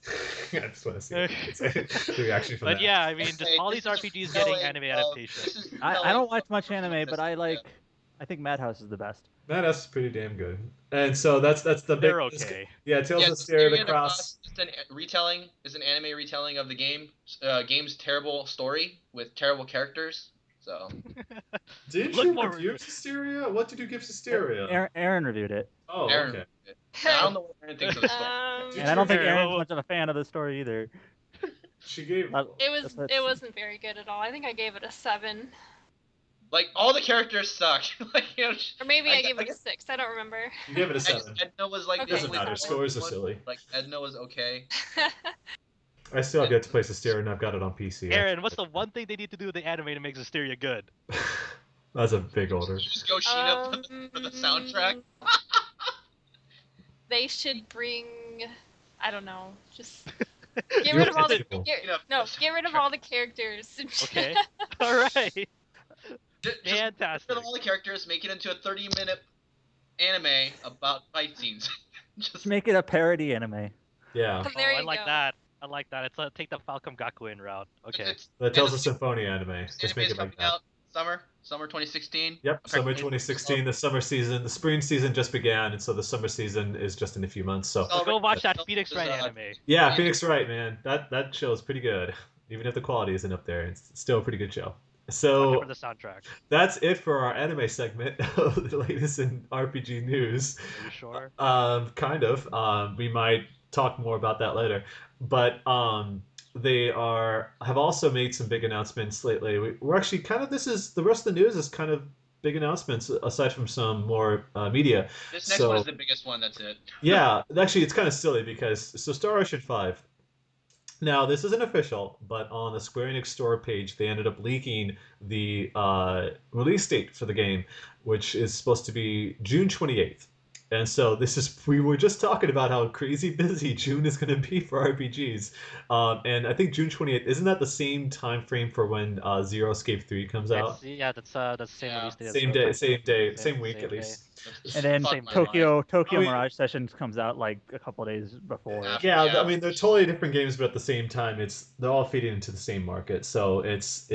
I just want to see the reaction from But that. yeah, I mean, just Okay, all this these is RPGs telling getting anime of- adaptations. this is I telling don't watch of much the anime, but I studio. think Madhouse is the best. That's pretty damn good. And so that's the big. They're okay. Yeah, Tales Yeah, of Berseria the Zestiria Cross. Is an retelling. Is an anime retelling of the game's terrible story with terrible characters. So Did Look you more- review Zestiria? What did you give Zestiria? Aaron reviewed it, Oh, Aaron, okay. I don't know what Aaron thinks of the story. and I don't think Aaron, Aaron's what- much of a fan of the story either. She gave. It wasn't very good at all. I think I gave it a 7. Like all the characters suck. Like Or maybe I gave it a guess 6. I don't remember. You gave it a I guess 7. Edna was like Okay. the Doesn't only matter. one- Scores are silly. Like Edna was okay. I still have yet to play Zestiria, and I've got it on PC. Aaron, what's the one thing they need to do with the anime to make Zestiria good? That's a big order. Just go Sheena for the soundtrack. They should bring, I don't know, just get rid of all the People. get rid of all the characters. Okay. All right. Just Fantastic. for all the characters, make it into a 30-minute anime about fight scenes. Just Just make it a parody anime. Yeah. Oh, There I you like go. that. I like that. It's take the Falcom Gakuen route. Okay. it's- The Tales of and Symphonia anime. Just make anime's it like coming that. out summer 2016. Yep, summer Apparently- 2016. The summer season, the spring season just began, and so the summer season is just in a few months. So Oh, Go watch that There's, Phoenix Wright uh, anime. yeah, Yeah. Phoenix Wright, man, that show is pretty good. Even if the quality isn't up there, it's still a pretty good show. So For the soundtrack. that's it for our anime segment of the latest in RPG news. Are you sure? Kind of. We might talk more about that later, but they have also made some big announcements lately. We're actually kind of the rest of the news is kind of big announcements aside from some more media. This next So- one is the biggest one. That's it. Yeah, actually, it's kind of silly because Star Ocean 5. Now, this isn't official, but on the Square Enix store page, they ended up leaking the release date for the game, which is supposed to be June 28th. And so we were just talking about how crazy busy June is going to be for RPGs. And I think June 28th, isn't that the same time frame for when Zero Escape 3 comes out? That's the same Yeah. release date. as Same Zero day, Time. same week at least. And then Same Tokyo I mean- Mirage Sessions comes out like a couple days before. Yeah. Yeah, I mean they're totally different games, but at the same time, they're all feeding into the same market. So it's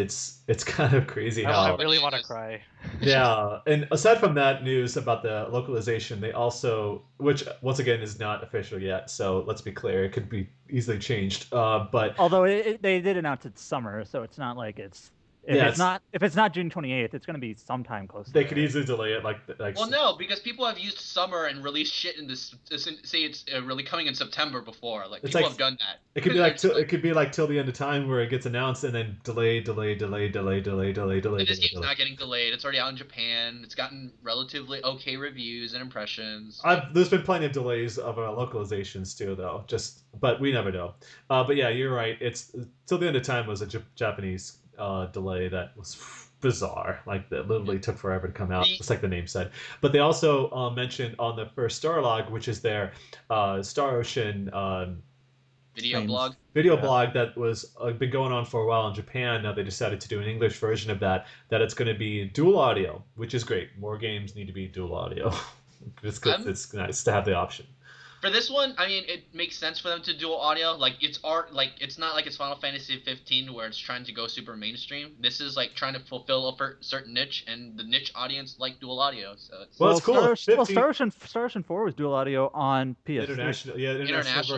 kind of crazy I how. really want to cry. Yeah, and aside from that news about the localization, they also, which once again is not official yet, so let's be clear, it could be easily changed. But Although they did announce it's summer, so it's not like it's if it's not June 28th, it's going to be sometime close. They could easily delay it, like. Well, no, because people have used summer and released shit in this. Say it's really coming in September before. Like It's people like- have done that. It could be like it could be like till the end of time where it gets announced and then delay. And this game's not getting delayed. It's already out in Japan. It's gotten relatively okay reviews and impressions. There's been plenty of delays of localizations too, though. But we never know. But yeah, you're right. It's till the end of time was a Japanese delay that was bizarre. Like that literally took forever to come out, just like the name said. But they also mentioned on the first Starlog, which is their Star Ocean Video blog. blog that was been going on for a while in Japan. Now they decided to do an English version of that it's going to be dual audio, which is great. More games need to be dual audio. It's nice to have the option. For this one, I mean, it makes sense for them to dual audio. Like it's not like it's Final Fantasy 15 where it's trying to go super mainstream. This is like trying to fulfill a certain niche, and the niche audience like dual audio. So it's, Well, it's cool. Star Ocean 4 was dual audio on PS3. International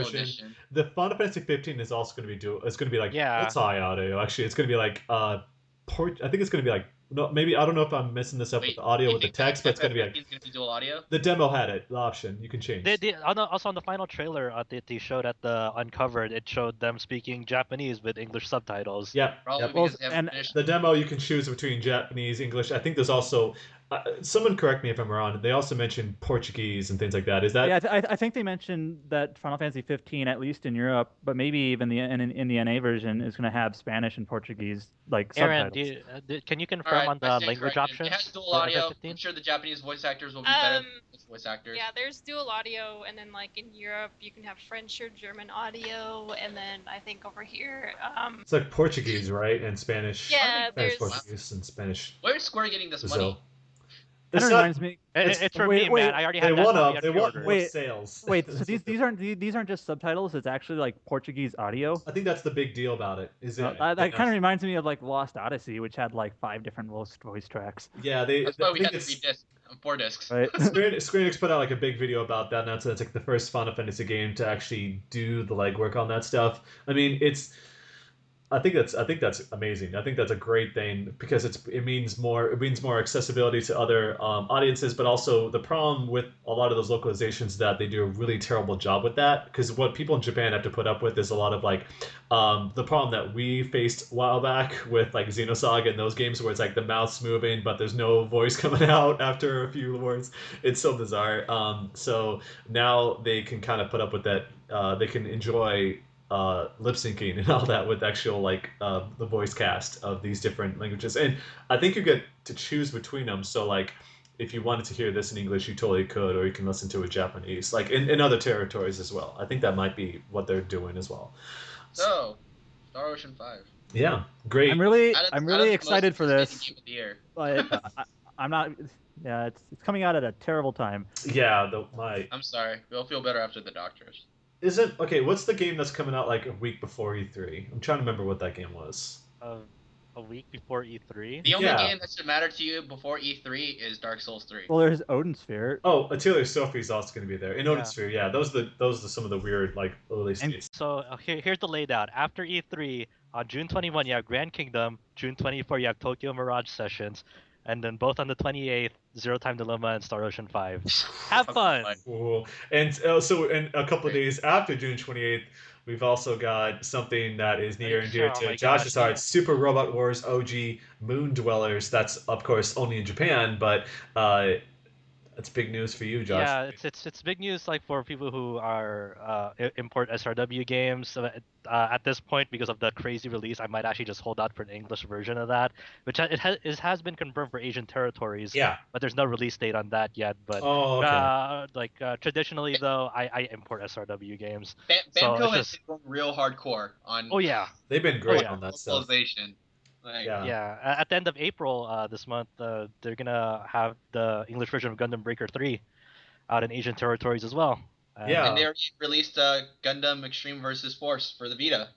version. edition. The Final Fantasy 15 is also going to be dual. It's going to be like Yeah. multi-audio. Actually, it's going to be like I think it's going to be like. No, maybe I don't know if I'm messing this up with the audio with the text, but it's going to be like going to be dual audio. the demo had it, the option you can change. Also on the final trailer they showed at the Uncovered, it showed them speaking Japanese with English subtitles. Yep. Probably Yep. because they haven't finished. The demo you can choose between Japanese, English. I think there's also someone correct me if I'm wrong. They also mentioned Portuguese and things like that. Is that? Yeah, I think they mentioned that Final Fantasy 15, at least in Europe, but maybe even in the NA version, is going to have Spanish and Portuguese Aaron, subtitles. can you confirm Alright, on I the stand language corrected. options? It has dual for audio. FF15? I'm sure the Japanese voice actors will be better than English voice actors. Yeah, there's dual audio, and then like in Europe, you can have French or German audio, and then I think over here, It's like Portuguese, right, and Spanish. Yeah, Spanish, there's- Portuguese, and Spanish. Where's Square getting this Brazil. money? That It's not- reminds me. It's for wait, me, man. I already They have that want copy up. on They want pre-order. more Wait, sales. Wait, so these aren't just subtitles. It's actually like Portuguese audio. I think that's the big deal about it. Is it? That kind of reminds me of like Lost Odyssey, which had like 5 different voice tracks. Yeah, That's why we think had it's- 4 discs. Right. Square Enix put out like a big video about that, and that's like the first Final Fantasy game to actually do the legwork on that stuff. I mean, I think that's amazing. I think that's a great thing because it means more accessibility to other audiences, but also the problem with a lot of those localizations is that they do a really terrible job with that, because what people in Japan have to put up with is a lot of like the problem that we faced a while back with like Xenosaga and those games where it's like the mouth's moving but there's no voice coming out after a few words. It's so bizarre. So now they can kind of put up with that. They can enjoy lip syncing and all that with actual like the voice cast of these different languages, and I think you get to choose between them. So like if you wanted to hear this in English, you totally could, or you can listen to it Japanese, like in other territories as well. I think that might be what they're doing as well. So, Star Ocean 5. Yeah, great. I'm really That is the really most excited for anticipated this, game of the year. but I'm not. Yeah, it's coming out at a terrible time. Yeah, I'm sorry. We'll feel better after the doctors. isn't okay. What's the game that's coming out like a week before E3? I'm trying to remember what that game was. A week before E3. The only Yeah. game that should matter to you before E3 is Dark Souls 3. Well, there's Odin Sphere. Oh, Atelier Sophie is also going to be there. In Yeah. Odin Sphere, yeah. Those are some of the weird like early stages. So here's the laydown. After E3, on June 21 you have Grand Kingdom. June 24 you have Tokyo Mirage Sessions, and then both on the 28th, Zero Time Dilemma and Star Ocean 5. Have fun. Cool. And so, in a couple of days after June 28th, we've also got something that is near and dear Oh to my Josh's gosh, heart: yeah. Super Robot Wars OG Moon Dwellers. That's of course only in Japan, but that's big news for you, Josh. Yeah, it's big news like for people who are import SRW games. At this point, because of the crazy release, I might actually just hold out for an English version of that, which it has been confirmed for Asian territories. Yeah. But there's no release date on that yet. But Oh, okay. traditionally though, I import SRW games. Bamco it's has just- been going real hardcore on Oh yeah. They've been great yeah. on that stuff. localization. Like, Yeah, at the end of April this month, they're gonna have the English version of Gundam Breaker 3 out in Asian territories as well. Yeah. And they already released Gundam Extreme versus Force for the Vita.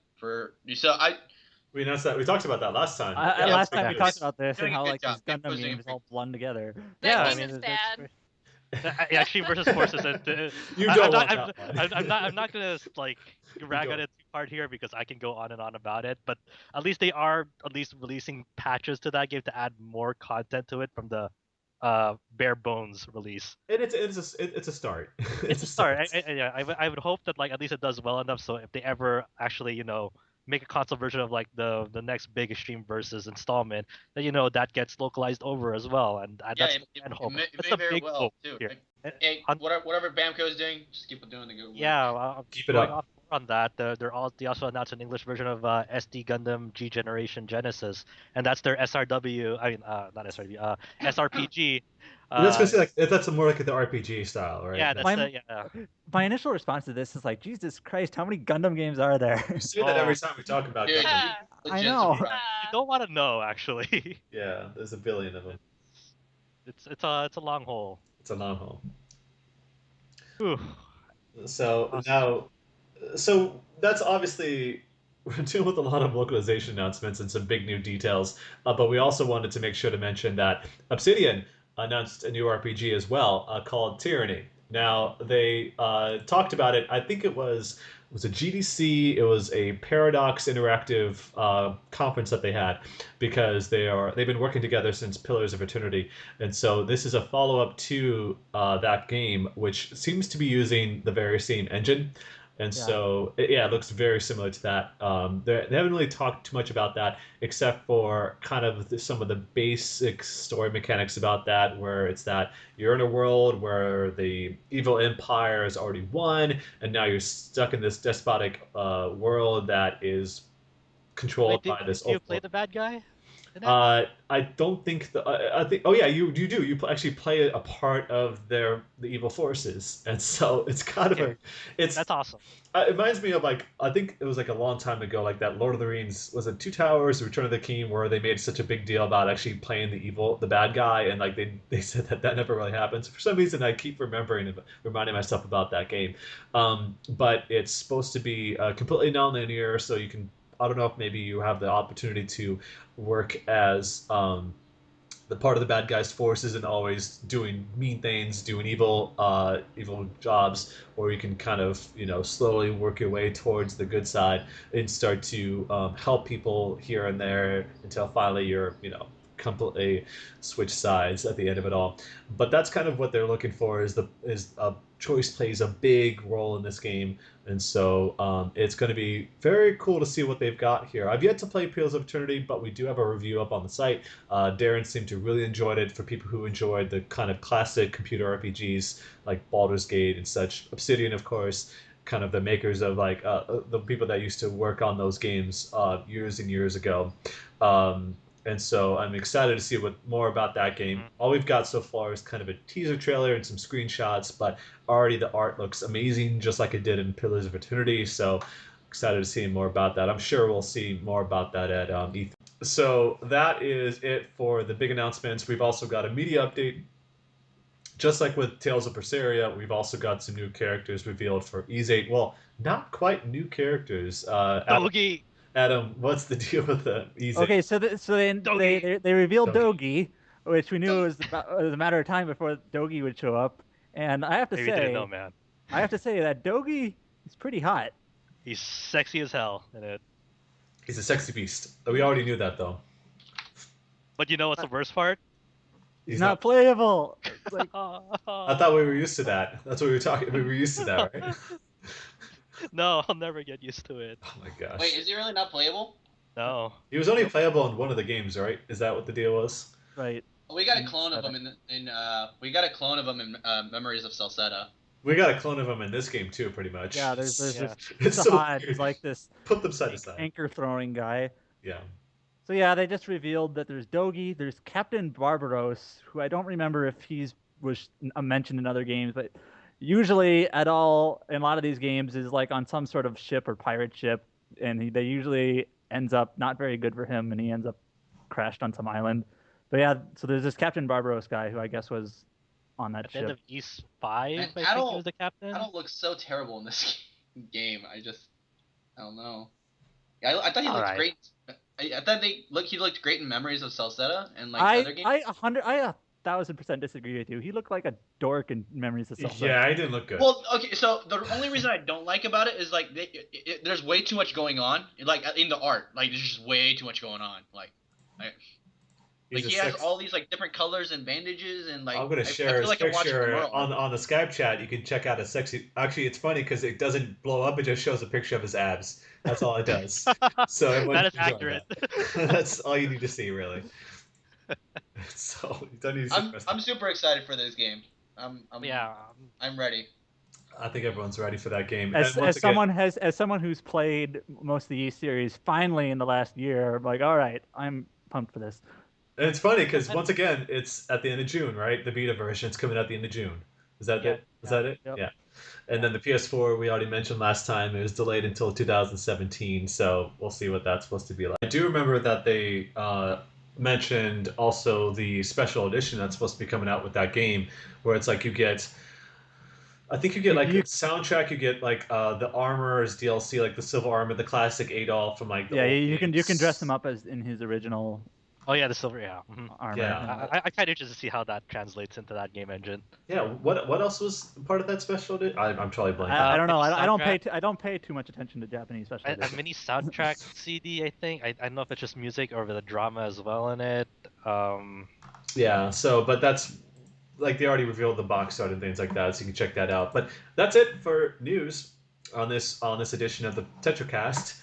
We announced that. We talked about that last time. Last time we Big talked news. about this Doing and a how good like these job. Gundam Doing a games pretty- all blend together. That Yeah, I game mean, is that's bad. Yeah, Extreme versus Forces. You don't want that one. I'm not gonna like rag on it too hard here because I can go on and on about it. But at least they are at least releasing patches to that game to add more content to it from the bare bones release. And it's a start. It's a start. I would hope that like at least it does well enough so if they ever actually make a console version of like the next big Extreme versus installment, that that gets localized over as well, and that's and hope. That's may a very big well hope too. here. Hey, whatever Bamco is doing, just keep doing the good work. Yeah, Keep it going up. off on that, they also announced an English version of SD Gundam G Generation Genesis, and that's their SRW. I mean, not SRW, SRPG. I was gonna say like that's more like the RPG style, right? Yeah, My- yeah. My initial response to this is like, Jesus Christ, how many Gundam games are there? You say that every time we talk about Dude, Gundam. you I legit know. surprised. You don't want to know actually. Yeah, there's a billion of them. It's a long haul. It's a long haul. Whew. So Awesome. now, so that's obviously we're dealing with a lot of localization announcements and some big new details. But we also wanted to make sure to mention that Obsidian announced a new RPG as well called Tyranny. Now they talked about it. I think it was a GDC. It was a Paradox Interactive conference that they had because they've been working together since Pillars of Eternity, and so this is a follow up to that game, which seems to be using the very same engine. And Yeah. so, it looks very similar to that. They haven't really talked too much about that, except for kind of some of the basic story mechanics about that, where it's that you're in a world where the evil empire has already won, and now you're stuck in this despotic world that is controlled by this. Did you play the bad guy? I don't think I think. Oh yeah, you do. You actually play a part of the evil forces, and so it's kind of That's awesome. It reminds me of like I think it was like a long time ago, like that Lord of the Rings was it Two Towers, Return of the King, where they made such a big deal about actually playing the bad guy, and like they said that never really happens. For some reason, I keep reminding myself about that game. But it's supposed to be completely non-linear, so you can. I don't know if maybe you have the opportunity to work as the part of the bad guy's forces and always doing mean things, doing evil jobs, or you can kind of slowly work your way towards the good side and start to help people here and there until finally you're completely switch sides at the end of it all. But that's kind of what they're looking for is choice plays a big role in this game, and so it's going to be very cool to see what they've got here. I've yet to play Pillars of Eternity, but we do have a review up on the site. Darren seemed to really enjoy it. For people who enjoyed the kind of classic computer RPGs like Baldur's Gate and such, Obsidian, of course, kind of the makers of like the people that used to work on those games years and years ago. And so I'm excited to see more about that game. All we've got so far is kind of a teaser trailer and some screenshots, but already the art looks amazing, just like it did in Pillars of Eternity. So excited to see more about that. I'm sure we'll see more about that at E3. So that is it for the big announcements. We've also got a media update. Just like with Tales of Berseria, we've also got some new characters revealed for VIII. Well, not quite new characters. Dogi. Adam, what's the deal with the VIII? Okay, so they revealed Dogi. Dogi, which we knew was a matter of time before Dogi would show up, and I have to Maybe say, didn't know, man. I have to say that Dogi is pretty hot. He's sexy as hell in it. He's a sexy beast. We already knew that, though. But you know what's the worst part? He's not playable. It's like, I thought we were used to that. That's what we were talking. We were used to that, right? No, I'll never get used to it. Oh my gosh. Wait, is he really not playable? No. He was only playable in one of the games, right? Is that what the deal was? right. We got a clone of him in Memories of Salsetta. We got a clone of him in this game too, pretty much. Yeah, there's Yeah. It's this so Ahad weird. who's like this Put them side to side. anchor throwing guy. Yeah. So yeah, they just revealed that there's Dogi, there's Captain Barbaros, who I don't remember if was mentioned in other games, but usually in a lot of these games is like on some sort of ship or pirate ship, and they usually ends up not very good for him, and he ends up crashed on some island. But yeah, so there's this Captain Barbaros guy who I guess was on that At the end ship. of East 5, Man, I think he was the captain. Adol looks so terrible in this game. I don't know. I thought he looked Alright. great. I thought he looked great in Memories of Celceta and like other games. I 1,000% disagree with you. He looked like a dork in Memories of Celsa. Yeah, he didn't look good. Well, okay, so the only reason I don't like about it is like there's way too much going on. Like in the art, like there's just way too much going on. Like he has all these like different colors and bandages and like. I'm gonna share his picture on the Skype chat. You can check out his sexy. Actually, it's funny because it doesn't blow up. It just shows a picture of his abs. That's all it does. So that is accurate. That's all you need to see, really. So you don't need to. I'm super excited for this game. I'm ready. I think everyone's ready for that game. As someone who's played most of the East series, finally in the last year, I'm like, all right, I'm pumped for this. And it's funny because once again, it's at the end of June, right? The beta version. It's coming out at the end of June. Is that it? Is that it? Yep. Yeah. And then the PS4, we already mentioned last time, it was delayed until 2017. So we'll see what that's supposed to be like. I do remember that they mentioned also the special edition that's supposed to be coming out with that game, where it's like you get like a soundtrack, you get like the armor as DLC, like the silver armor, the classic Adolf from like the old you can games. dress him up as in his original. Oh yeah, the silver armor. Yeah. I kind of interested to see how that translates into that game engine. Yeah. What else was part of that special edition? I'm totally blanking. I don't know. I don't pay too much attention to Japanese special editions. A mini soundtrack CD, I think. I don't know if it's just music or with the drama as well in it. Yeah. So, but that's like they already revealed the box art and things like that, so you can check that out. But that's it for news on this edition of the TetraCast.